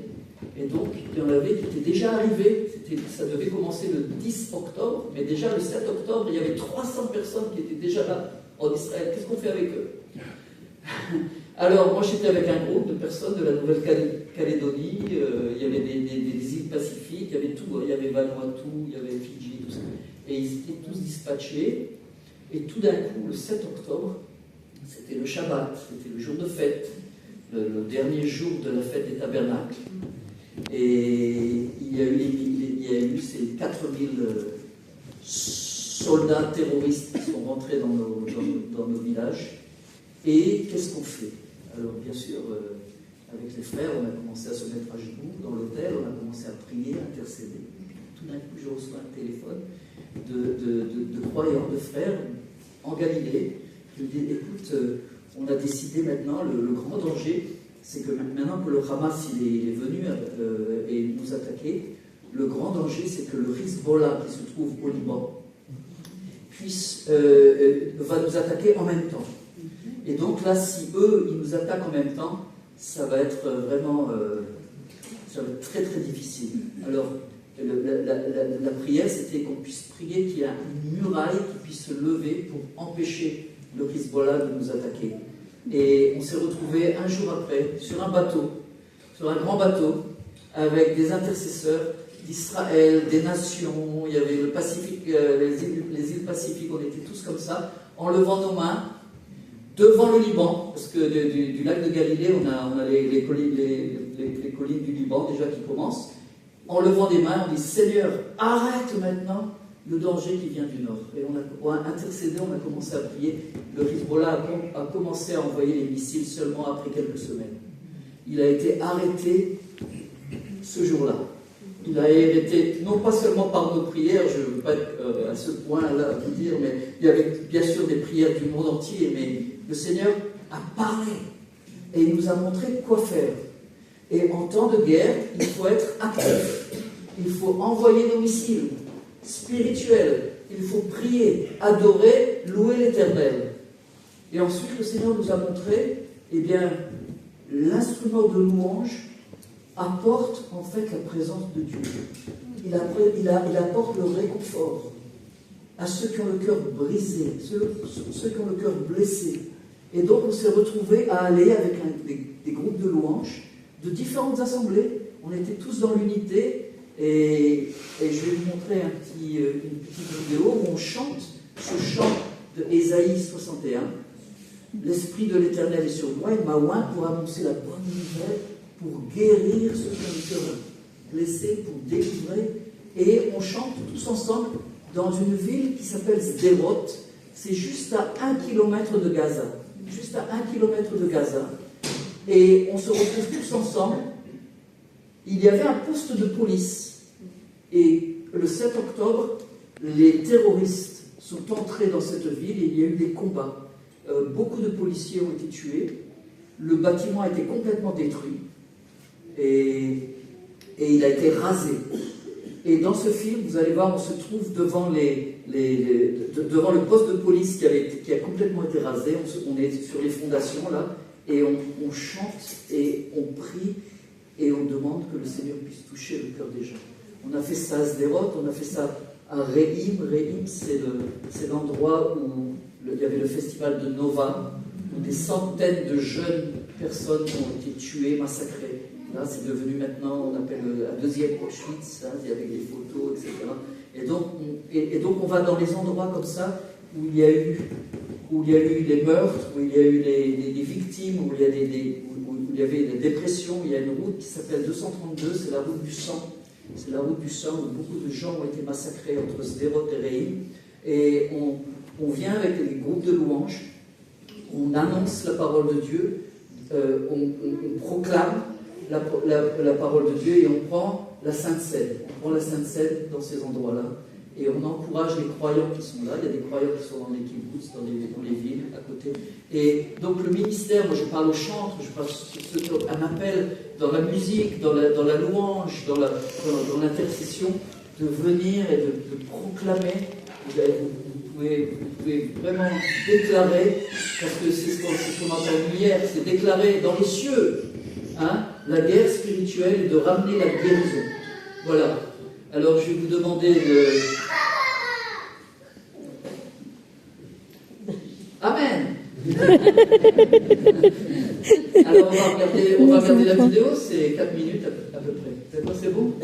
Et donc, il y en avait qui étaient déjà arrivés. Ça devait commencer le 10 octobre, mais déjà le 7 octobre, il y avait 300 personnes qui étaient déjà là en Israël. Qu'est-ce qu'on fait avec eux? Alors, moi j'étais avec un groupe de personnes de la Nouvelle-Calédonie, il y avait des îles Pacifiques, il y avait tout, il y avait Vanuatu, il y avait Fidji, tout ça. Et ils étaient tous dispatchés, et tout d'un coup, le 7 octobre, c'était le Shabbat, c'était le jour de fête, le dernier jour de la fête des tabernacles. Et il y a eu ces 4000 soldats terroristes qui sont rentrés dans nos villages. Et qu'est-ce qu'on fait? Alors bien sûr, avec les frères, on a commencé à se mettre à genoux dans l'hôtel, on a commencé à prier, à intercéder. Tout d'un coup, je reçois un téléphone de croyants, de frères en Galilée. Je me dis, écoute, on a décidé maintenant, le grand danger, c'est que maintenant que le Hamas il est venu et nous attaquer, le grand danger, c'est que le Hezbollah qui se trouve au Liban va nous attaquer en même temps. Et donc là, si eux, ils nous attaquent en même temps, ça va être vraiment ça va être très très difficile. Alors, la prière, c'était qu'on puisse prier qu'il y ait une muraille qui puisse se lever pour empêcher le Hezbollah de nous attaquer. Et on s'est retrouvés un jour après sur un bateau, sur un grand bateau, avec des intercesseurs d'Israël, des nations, il y avait le Pacifique, les îles Pacifiques, on était tous comme ça, en levant nos mains, devant le Liban, parce que du lac de Galilée, on a les collines du Liban déjà qui commencent, en levant des mains, on dit « Seigneur, arrête maintenant le danger qui vient du nord ». Et on a intercédé, on a commencé à prier. Le Hezbollah a commencé à envoyer les missiles seulement après quelques semaines. Il a été arrêté ce jour-là. Il a été, non pas seulement par nos prières, je ne veux pas être à ce point-là vous dire, mais il y avait bien sûr des prières du monde entier, mais le Seigneur a parlé et il nous a montré quoi faire. Et en temps de guerre, il faut être actif. Il faut envoyer nos missiles spirituels. Il faut prier, adorer, louer l'Éternel. Et ensuite, le Seigneur nous a montré, eh bien, l'instrument de louange apporte en fait la présence de Dieu. Il apporte le réconfort à ceux qui ont le cœur brisé, ceux qui ont le cœur blessé. Et donc, on s'est retrouvés à aller avec des groupes de louanges de différentes assemblées. On était tous dans l'unité. Et je vais vous montrer une petite vidéo où on chante ce chant de Ésaïe 61. L'Esprit de l'Éternel est sur moi, il m'a oint pour annoncer la bonne nouvelle, pour guérir ceux qui ont le cœur blessé, pour délivrer. Et on chante tous ensemble dans une ville qui s'appelle Sderot. C'est juste à 1 km de Gaza. Juste à 1 km de Gaza. Et on se retrouve tous ensemble. Il y avait un poste de police. Et le 7 octobre, les terroristes sont entrés dans cette ville et il y a eu des combats. Beaucoup de policiers ont été tués. Le bâtiment a été complètement détruit. Et il a été rasé. Et dans ce film, vous allez voir, on se trouve devant devant le poste de police qui a complètement été rasé. On est sur les fondations, là. Et on chante et on prie. Et on demande que le Seigneur puisse toucher le cœur des gens. On a fait ça à Sderot, on a fait ça à Re'im. Re'im, c'est l'endroit où il y avait le festival de Nova, où des centaines de jeunes personnes ont été tuées, massacrées. Là, c'est devenu maintenant, on appelle un deuxième Auschwitz, hein, avec des photos, etc. Et donc, on va dans les endroits comme ça, où il y a eu des meurtres, où il y a eu des victimes, où il y avait des dépressions. Il y a une route qui s'appelle 232, c'est la route du sang. C'est la route du sang où beaucoup de gens ont été massacrés entre Sderot et Re'im. Et on vient avec des groupes de louanges, on annonce la parole de Dieu, on proclame la parole de Dieu et on prend la Sainte Seine. On prend la Sainte Seine dans ces endroits-là. Et on encourage les croyants qui sont là. Il y a des croyants qui sont dans les kibbutz, dans les villes à côté. Et donc le ministère, moi je parle aux chantres, je parle un appel dans la musique, dans la louange, dans l'intercession, de venir et de proclamer. Vous pouvez vraiment déclarer, parce que c'est ce qu'on a entendu hier, c'est déclarer dans les cieux, hein, la guerre spirituelle et de ramener la guérison. Voilà. Alors je vais vous demander de... Amen. Alors on va regarder la vidéo, c'est 4 minutes à peu près. C'est bon?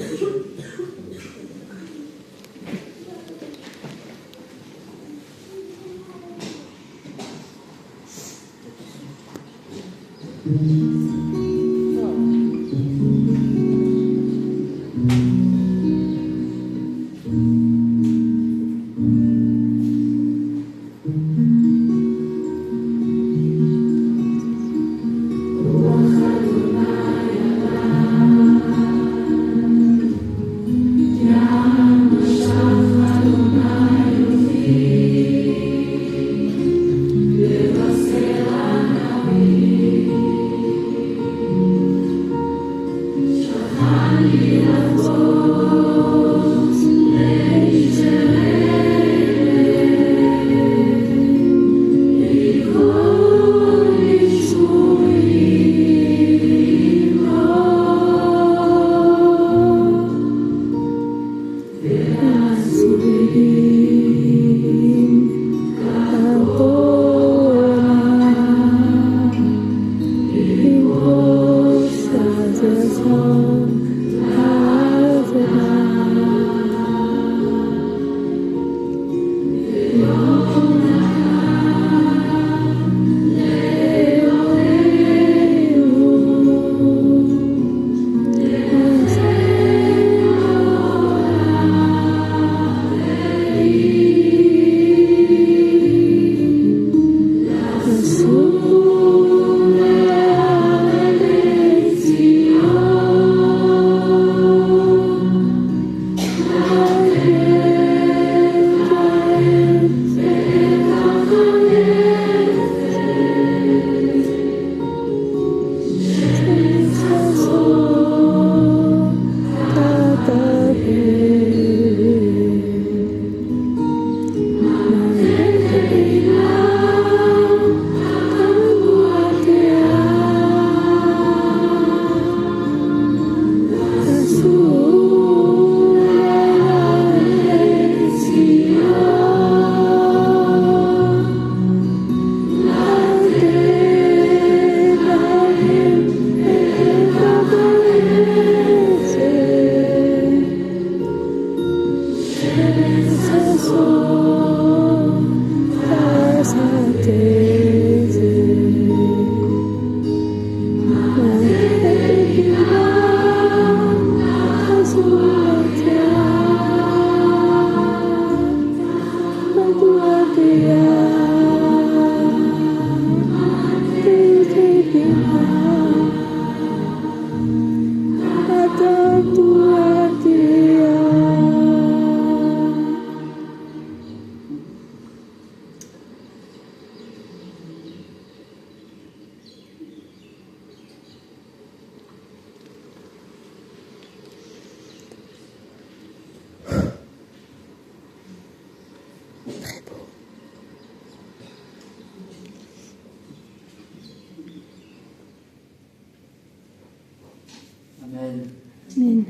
Amen. Amen.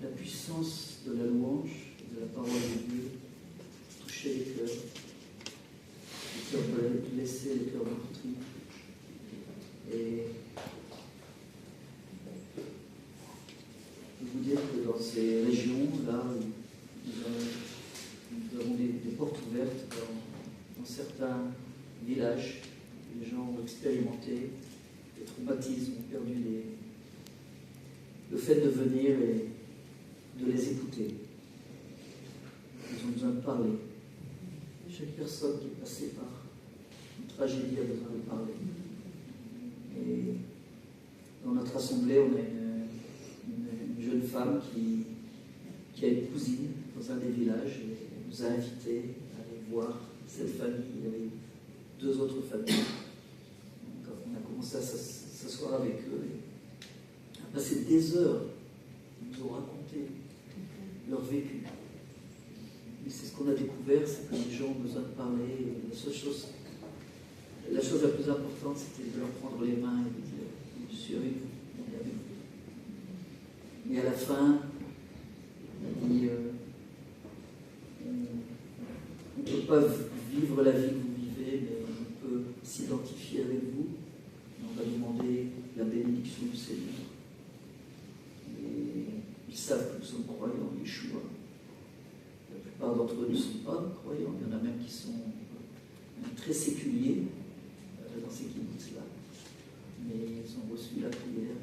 La puissance de la louange, de la parole de Dieu, toucher les cœurs blessés, les cœurs meurtris. Et je veux vous dire que dans ces régions-là, nous avons des portes ouvertes dans certains villages. Les gens ont expérimenté des traumatismes, ont perdu le fait de venir et de les écouter. Ils ont besoin de parler. Chaque personne qui est passée par une tragédie a besoin de parler. Et dans notre assemblée, on a une jeune femme qui a une cousine dans un des villages et elle nous a invités à aller voir cette famille. Il y avait 2 autres familles. Donc, on a commencé à s'asseoir avec eux et à passer des heures. Ils nous ont raconté leur vécu. Et c'est ce qu'on a découvert, c'est que les gens ont besoin de parler. La chose la plus importante, c'était de leur prendre les mains et de dire « Je suis avec vous, on est avec vous ». Et à la fin, on a dit on ne peut pas vivre la vie que vous vivez, mais on peut s'identifier avec vous. On va vous savent que nous sommes croyants, Yeshua. La plupart d'entre eux ne sont pas croyants, il y en a même qui sont très séculiers dans ces kibbutz-là. Mais ils ont reçu la prière,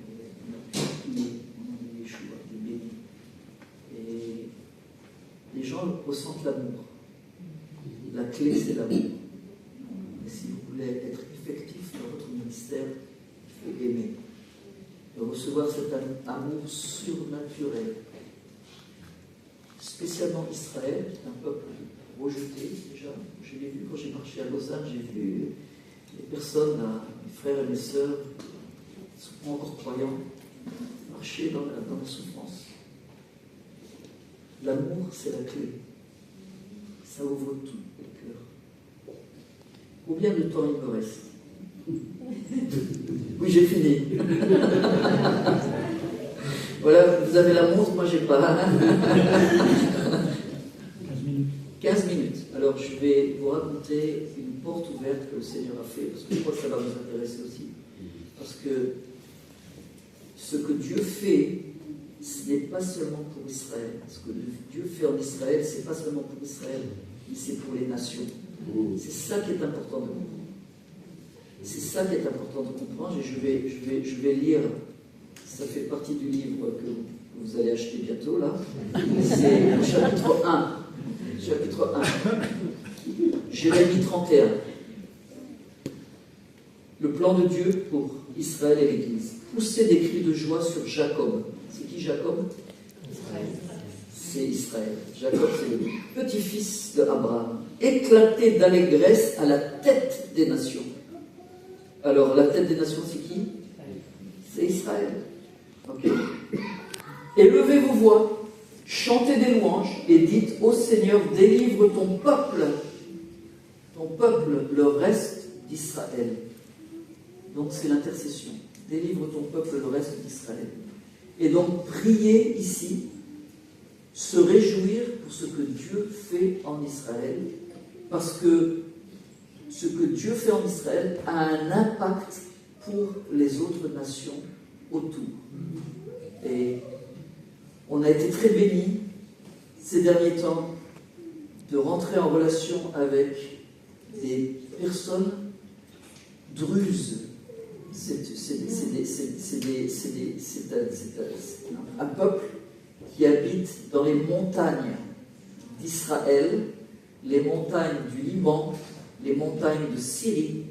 et on a pu prier au nom de Yeshua, des bénis. Et les gens ressentent l'amour. La clé, c'est l'amour. Et si vous voulez être effectif dans votre ministère, il faut aimer. Et recevoir cet amour surnaturel. Spécialement Israël, qui est un peuple rejeté déjà. Je l'ai vu quand j'ai marché à Lausanne, j'ai vu les personnes, mes frères et mes sœurs, qui ne sont pas encore croyants, marcher dans la souffrance. L'amour, c'est la clé. Ça ouvre tout le cœur. Combien de temps il me reste? Oui, j'ai fini. Voilà, vous avez la montre, moi j'ai pas. 15 minutes. Alors je vais vous raconter une porte ouverte que le Seigneur a fait, parce que je crois que ça va vous intéresser aussi. Parce que ce que Dieu fait, ce n'est pas seulement pour Israël. Ce que Dieu fait en Israël, ce n'est pas seulement pour Israël, mais c'est pour les nations. C'est ça qui est important de comprendre. C'est ça qui est important de comprendre, et je vais lire, ça fait partie du livre que vous allez acheter bientôt, là. C'est le chapitre 1. Chapitre 1. Jérémie 31. Le plan de Dieu pour Israël et l'Église. Poussez des cris de joie sur Jacob. C'est qui Jacob? C'est Israël. Jacob, c'est le petit-fils d'Abraham. Éclatez d'allégresse à la tête des nations. Alors, la tête des nations, c'est qui? C'est Israël. Ok. Élevez vos voix, chantez des louanges et dites au Seigneur, délivre ton peuple, le reste d'Israël. Donc, c'est l'intercession. Délivre ton peuple, le reste d'Israël. Et donc, prier ici, se réjouir pour ce que Dieu fait en Israël, parce que ce que Dieu fait en Israël a un impact pour les autres nations autour. Et on a été très bénis ces derniers temps de rentrer en relation avec des personnes druzes. C'est un peuple qui habite dans les montagnes d'Israël, les montagnes du Liban, les montagnes de Syrie,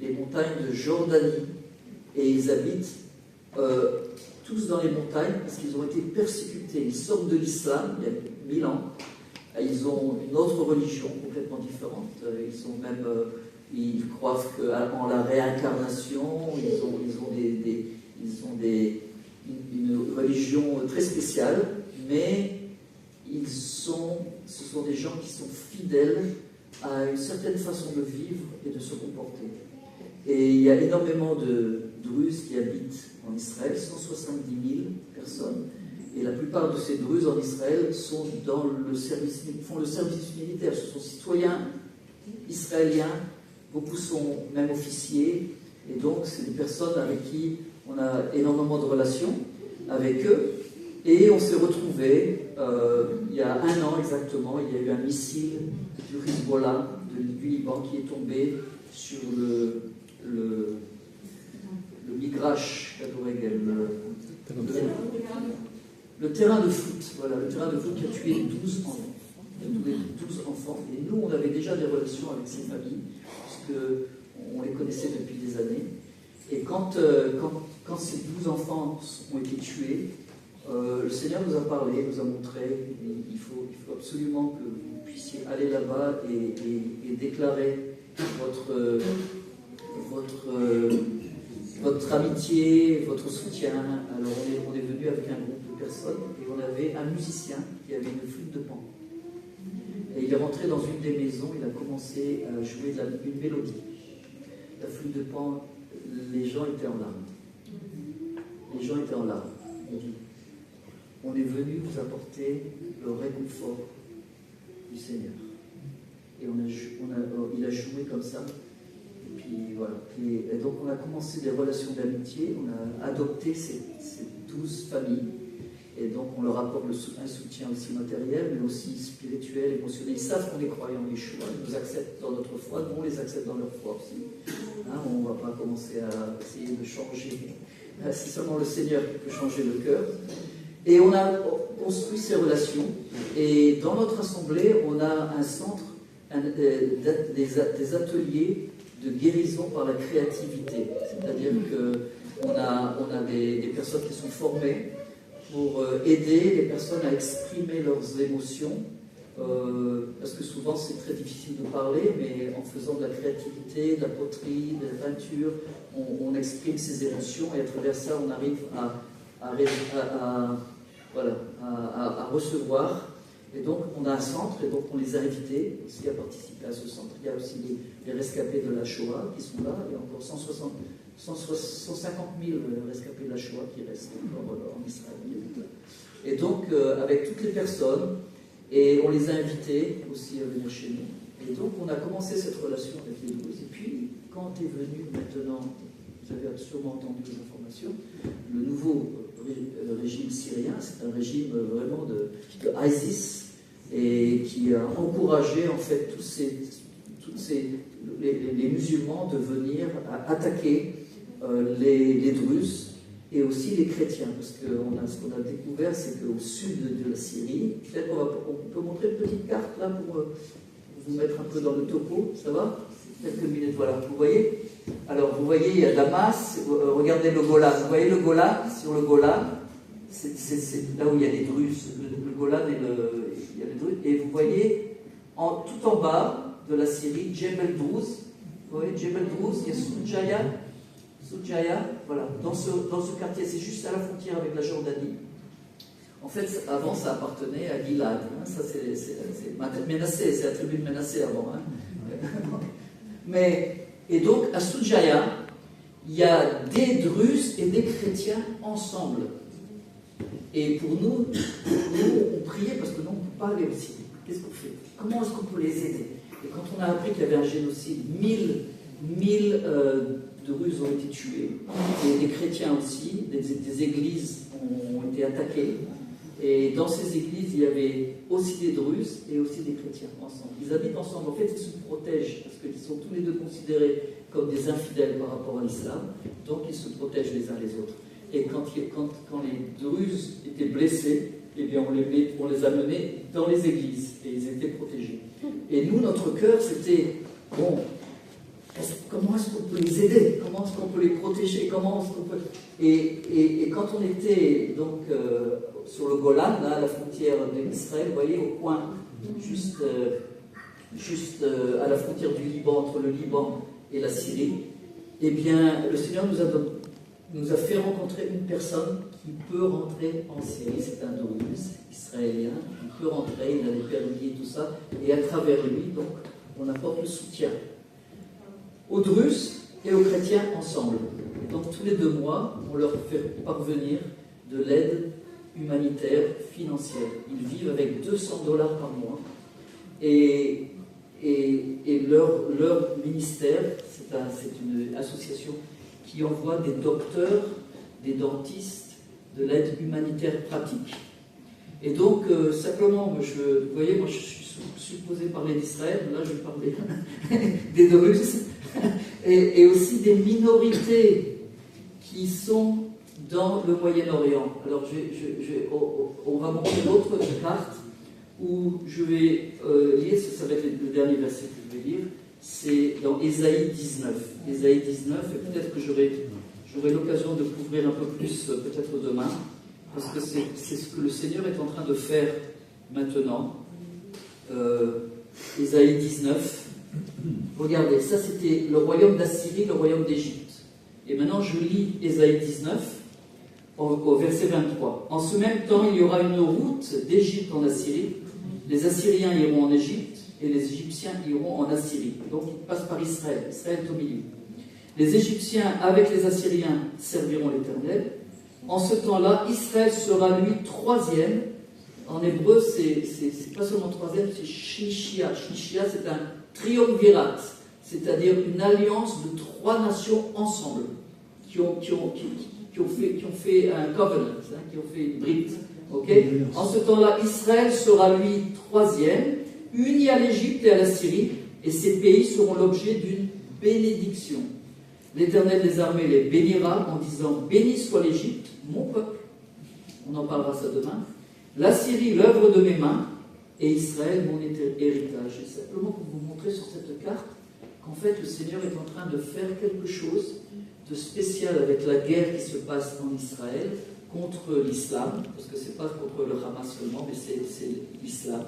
les montagnes de Jordanie, et ils habitent tous dans les montagnes parce qu'ils ont été persécutés. Ils sortent de l'islam il y a 1000 ans. Ils ont une autre religion complètement différente. Ils croient en la réincarnation. Ils ont une religion très spéciale, mais ce sont des gens qui sont fidèles à une certaine façon de vivre et de se comporter. Et il y a énormément de Druzes qui habitent en Israël, 170 000 personnes, et la plupart de ces Druzes en Israël font le service militaire. Ce sont citoyens israéliens, beaucoup sont même officiers, et donc c'est des personnes avec qui on a énormément de relations avec eux. Et on s'est retrouvés, il y a 1 an exactement, il y a eu un missile du Hezbollah, du Liban, qui est tombé sur le Migrash Kadoregel, le terrain de foot, voilà, le terrain de foot qui a tué 12 enfants. Et nous, on avait déjà des relations avec ces familles, puisqu'on les connaissait depuis des années. Et quand ces 12 enfants ont été tués, le Seigneur nous a parlé, nous a montré, il faut absolument que vous puissiez aller là-bas et déclarer votre amitié, votre soutien. Alors on est venu avec un groupe de personnes et on avait un musicien qui avait une flûte de pan. Et il est rentré dans une des maisons, il a commencé à jouer une mélodie. La flûte de pan, les gens étaient en larmes. Les gens étaient en larmes. On est venu vous apporter le réconfort du Seigneur. Et il a joué comme ça. Et puis voilà. Et donc on a commencé des relations d'amitié. On a adopté ces 12 familles. Et donc on leur apporte un soutien aussi matériel, mais aussi spirituel, émotionnel. Ils savent qu'on est croyants en Yeshua, ils nous acceptent dans notre foi, nous on les accepte dans leur foi aussi. Hein, on ne va pas commencer à essayer de changer. C'est seulement le Seigneur qui peut changer le cœur. Et on a construit ces relations. Et dans notre assemblée, on a un centre, des ateliers de guérison par la créativité. C'est-à-dire qu'on a des personnes qui sont formées pour aider les personnes à exprimer leurs émotions. Parce que souvent c'est très difficile de parler, mais en faisant de la créativité, de la poterie, de la peinture, on exprime ses émotions et à travers ça on arrive à recevoir. Et donc on a un centre et donc on les a invités aussi à participer à ce centre. Il y a aussi les rescapés de la Shoah qui sont là, il y a encore 150 000 rescapés de la Shoah qui restent encore en Israël. Et donc avec toutes les personnes, et on les a invités aussi à venir chez nous. Et donc on a commencé cette relation avec les 12. Et puis quand est venu maintenant, vous avez sûrement entendu les informations, le nouveau régime syrien, c'est un régime vraiment de ISIS, et qui a encouragé en fait les musulmans de venir attaquer les Druzes et aussi les chrétiens, parce que ce qu'on a découvert, c'est qu'au sud de la Syrie, peut-être on peut montrer une petite carte là pour vous mettre un peu dans le topo, ça va? Quelques minutes, voilà, vous voyez? Alors vous voyez, il y a Damas, regardez le Golan, vous voyez le Golan? Sur le Golan, c'est là où il y a les Druzes, le Golan il y a les Druzes, et vous voyez tout en bas de la Syrie, Jebel Druze, vous voyez Jebel Druze, il y a Soudjaya, voilà, dans ce quartier, c'est juste à la frontière avec la Jordanie. En fait, avant, ça appartenait à Gilad. Hein, ça, c'est Ménassé, c'est la tribu de Ménassé avant. Hein. Et donc, à Soudjaya, il y a des Druzes et des chrétiens ensemble. Et pour nous, on priait parce que nous, on ne peut pas aller au Syrie. Qu'est-ce qu'on fait? Comment est-ce qu'on peut les aider? Et quand on a appris qu'il y avait un génocide, 1000 Druzes ont été tués, et des chrétiens aussi, des églises ont été attaquées, et dans ces églises, il y avait aussi des Druzes et aussi des chrétiens ensemble. Ils habitent ensemble, en fait, ils se protègent, parce qu'ils sont tous les deux considérés comme des infidèles par rapport à l'islam, donc ils se protègent les uns les autres. Et quand les Druzes étaient blessés, eh bien on les amenait dans les églises, et ils étaient protégés. Et nous, notre cœur, c'était, bon, comment est-ce qu'on peut les aider? Comment est-ce qu'on peut les protéger? Comment est-ce qu'on peut... Et quand on était donc sur le Golan, là, à la frontière d'Israël, vous voyez, au coin, juste à la frontière du Liban, entre le Liban et la Syrie, eh bien, le Seigneur nous a fait rencontrer une personne qui peut rentrer en Syrie. C'est un Druze israélien, il peut rentrer, il a les permis et tout ça, et à travers lui, donc, on apporte le soutien aux Druzes et aux chrétiens ensemble. Et donc tous les 2 mois, on leur fait parvenir de l'aide humanitaire, financière. Ils vivent avec $200 par mois. Et leur ministère, c'est une association qui envoie des docteurs, des dentistes, de l'aide humanitaire pratique. Et donc, simplement, vous voyez, moi je suis supposé parler d'Israël, là je vais parler des Druzes, et aussi des minorités qui sont dans le Moyen-Orient. Alors, on va montrer d'autres cartes où je vais lire, ça va être le dernier verset que je vais lire, c'est dans Ésaïe 19. Ésaïe 19, et peut-être que j'aurai l'occasion de couvrir un peu plus, peut-être demain, parce que c'est ce que le Seigneur est en train de faire maintenant. Ésaïe 19. Regardez, ça c'était le royaume d'Assyrie, le royaume d'Égypte. Et maintenant je lis Ésaïe 19 au verset 23. En ce même temps, il y aura une route d'Égypte en Assyrie. Les Assyriens iront en Égypte et les Égyptiens iront en Assyrie. Donc ils passent par Israël. Israël est au milieu. Les Égyptiens avec les Assyriens serviront l'Éternel. En ce temps-là, Israël sera lui 3e. En hébreu, c'est pas seulement 3e, c'est Shishia. Shishia, c'est un triumvirat, c'est-à-dire une alliance de 3 nations ensemble, qui ont fait un covenant, qui ont fait une brite Okay. En ce temps-là, Israël sera lui troisième, uni à l'Égypte et à la Syrie, et ces pays seront l'objet d'une bénédiction. L'Éternel des armées les bénira en disant « Béni soit l'Égypte, mon peuple ». On en parlera ça demain. La Syrie, l'œuvre de mes mains, et Israël, mon héritage. Et simplement pour vous montrer sur cette carte qu'en fait, le Seigneur est en train de faire quelque chose de spécial avec la guerre qui se passe en Israël contre l'islam, parce que ce n'est pas contre le Hamas seulement, mais c'est l'islam.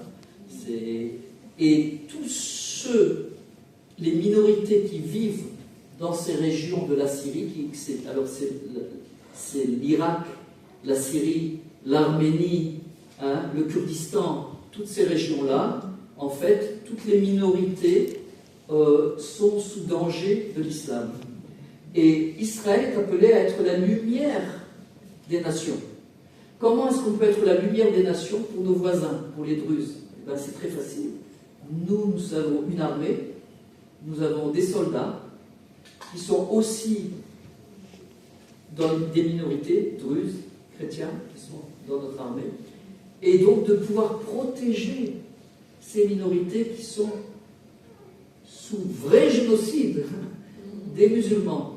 Et tous les minorités qui vivent dans ces régions de la Syrie, c'est l'Irak, la Syrie, l'Arménie, le Kurdistan, toutes ces régions-là, en fait, toutes les minorités sont sous danger de l'islam. Et Israël est appelé à être la lumière des nations. Comment est-ce qu'on peut être la lumière des nations pour nos voisins, pour les Druzes? C'est très facile. Nous avons une armée, nous avons des soldats qui sont aussi dans des minorités, Druzes, chrétiens, qui sont dans notre armée, et donc de pouvoir protéger ces minorités qui sont sous vrai génocide des musulmans.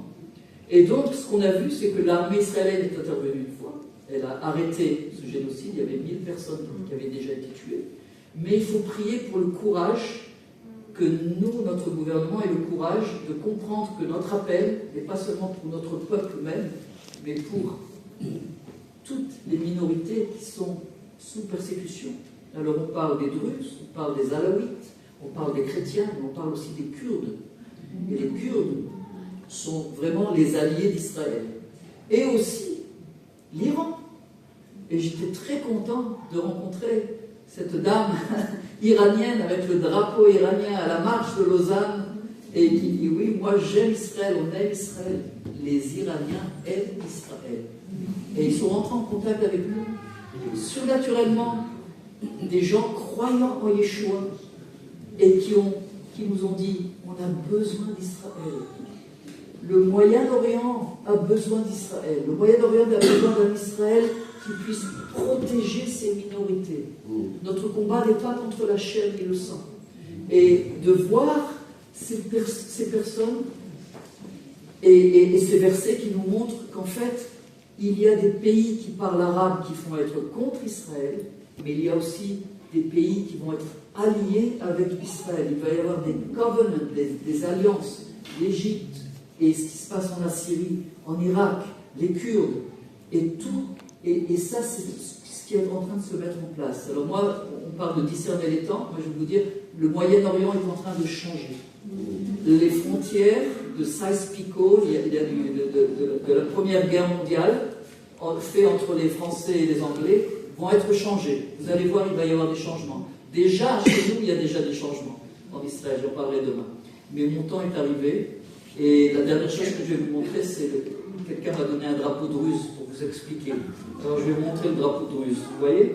Et donc, ce qu'on a vu, c'est que l'armée israélienne est intervenue une fois, elle a arrêté ce génocide, il y avait 1000 personnes qui avaient déjà été tuées, mais il faut prier pour le courage que nous, notre gouvernement, ait le courage de comprendre que notre appel n'est pas seulement pour notre peuple même, mais pour toutes les minorités qui sont sous persécution. Alors on parle des Druzes, on parle des Alaouites, on parle des chrétiens, mais on parle aussi des Kurdes. Et les Kurdes sont vraiment les alliés d'Israël. Et aussi l'Iran. Et j'étais très content de rencontrer cette dame iranienne avec le drapeau iranien à la marche de Lausanne et qui dit « Oui, moi j'aime Israël, on aime Israël. » Les Iraniens aiment Israël. Et ils sont rentrés en contact avec nous. Surnaturellement, des gens croyant en Yeshua et qui nous ont dit « On a besoin d'Israël. Le Moyen-Orient a besoin d'Israël. Le Moyen-Orient a besoin d'un Israël qui puisse protéger ses minorités. Notre combat n'est pas contre la chair ni le sang. » Et de voir ces personnes et ces versets qui nous montrent qu'en fait, il y a des pays qui parlent arabe qui vont être contre Israël, mais il y a aussi des pays qui vont être alliés avec Israël. Il va y avoir des covenants, des alliances, l'Égypte, et ce qui se passe en Assyrie, en Irak, les Kurdes, et tout. Et ça, c'est ce qui est en train de se mettre en place. Alors moi, on parle de discerner les temps. Moi, je vais vous dire, le Moyen-Orient est en train de changer. Les frontières de Sykes-Picot, de la Première Guerre mondiale, fait entre les Français et les Anglais, vont être changées. Vous allez voir, il va y avoir des changements. Déjà, chez nous, il y a déjà des changements en Israël, j'en parlerai demain. Mais mon temps est arrivé, et la dernière chose que je vais vous montrer, c'est quelqu'un m'a donné un drapeau druze pour vous expliquer. Alors, je vais vous montrer le drapeau druze. Vous voyez?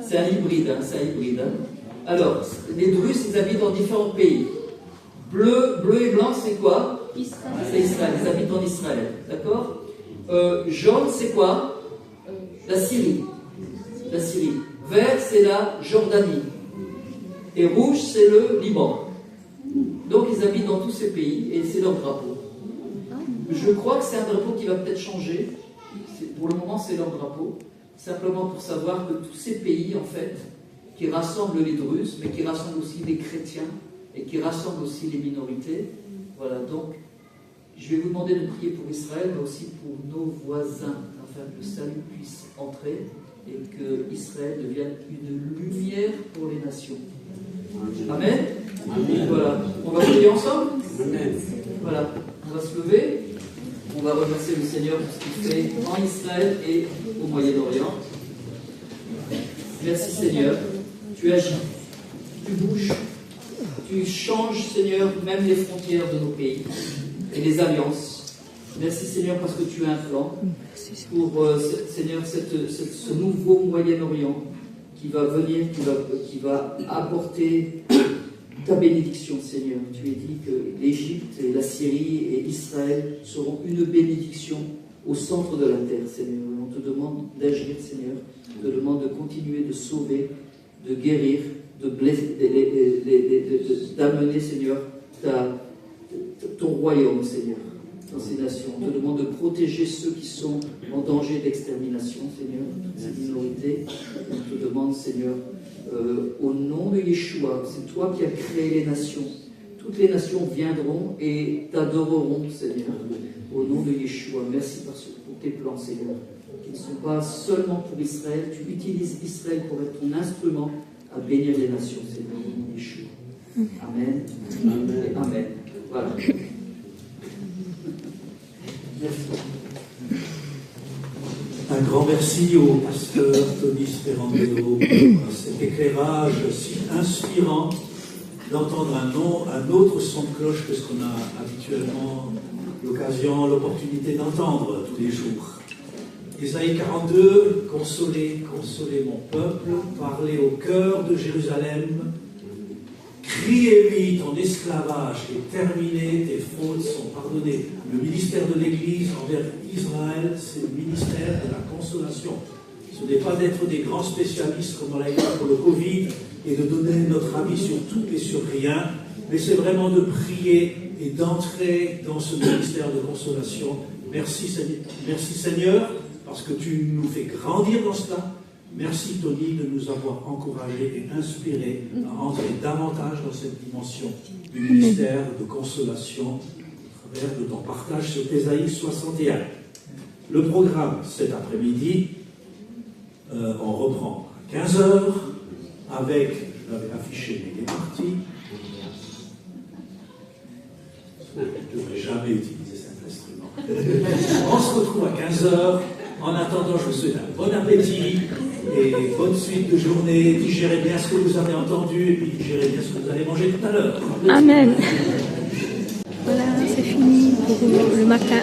C'est un hybride, c'est un hybride. Alors, les Druzes, ils habitent dans différents pays. Bleu et blanc, c'est quoi? Israël. C'est Israël, ils habitent en Israël. D'accord? Jaune, c'est quoi? La Syrie. La Syrie. Vert, c'est la Jordanie. Et rouge, c'est le Liban. Donc, ils habitent dans tous ces pays et c'est leur drapeau. Je crois que c'est un drapeau qui va peut-être changer. Pour le moment, c'est leur drapeau. Simplement pour savoir que tous ces pays, en fait, qui rassemblent les Druzes, mais qui rassemblent aussi les chrétiens et qui rassemblent aussi les minorités. Voilà, donc, je vais vous demander de prier pour Israël, mais aussi pour nos voisins, afin que le salut puisse entrer et que Israël devienne une lumière pour les nations. Amen. Amen. Voilà, on va prier ensemble. Amen. Voilà, on va se lever. On va remercier le Seigneur pour ce qu'il fait en Israël et au Moyen-Orient. Merci Seigneur, tu agis, tu bouges, tu changes Seigneur même les frontières de nos pays et les alliances. Merci Seigneur parce que tu as un plan pour Seigneur ce nouveau Moyen-Orient qui va venir, qui va apporter ta bénédiction, Seigneur. Tu as dit que l'Égypte et la Syrie et Israël seront une bénédiction au centre de la terre, Seigneur. On te demande d'agir, Seigneur. On te demande de continuer de sauver, de guérir, de blesser, d'amener, Seigneur, ton royaume, Seigneur, dans ces nations. On te demande de protéger ceux qui sont en danger d'extermination, Seigneur, ces minorités. On te demande, Seigneur, au nom de Yeshua, c'est toi qui as créé les nations. Toutes les nations viendront et t'adoreront, Seigneur, au nom de Yeshua. Merci pour tes plans, Seigneur, qui ne sont pas seulement pour Israël. Tu utilises Israël pour être ton instrument à bénir les nations, Seigneur, au nom de Yeshua. Amen. Amen. Et amen. Voilà. Merci. Un grand merci au pasteur Tony Sperandeo pour cet éclairage si inspirant d'entendre un autre son de cloche que ce qu'on a habituellement l'opportunité d'entendre tous les jours. Ésaïe 42, consolez, consolez mon peuple, parlez au cœur de Jérusalem, criez-lui, ton esclavage est terminé, tes fautes sont pardonnées. Le ministère de l'Église envers Israël, c'est le ministère de la consolation. Ce n'est pas d'être des grands spécialistes comme on l'a été pour le Covid et de donner notre avis sur tout et sur rien, mais c'est vraiment de prier et d'entrer dans ce ministère de consolation. Merci Seigneur, parce que tu nous fais grandir dans cela. Merci Tony de nous avoir encouragés et inspirés à entrer davantage dans cette dimension du ministère de consolation à travers de ton partage sur Ésaïe 61. Le programme cet après-midi, on reprend à 15h avec, je l'avais affiché, mais il est parti. Je ne devrais jamais utiliser cet instrument. On se retrouve à 15h. En attendant, je vous souhaite un bon appétit et bonne suite de journée. Digérez bien ce que vous avez entendu et puis digérez bien ce que vous allez manger tout à l'heure. Amen. Voilà, c'est fini pour le matin.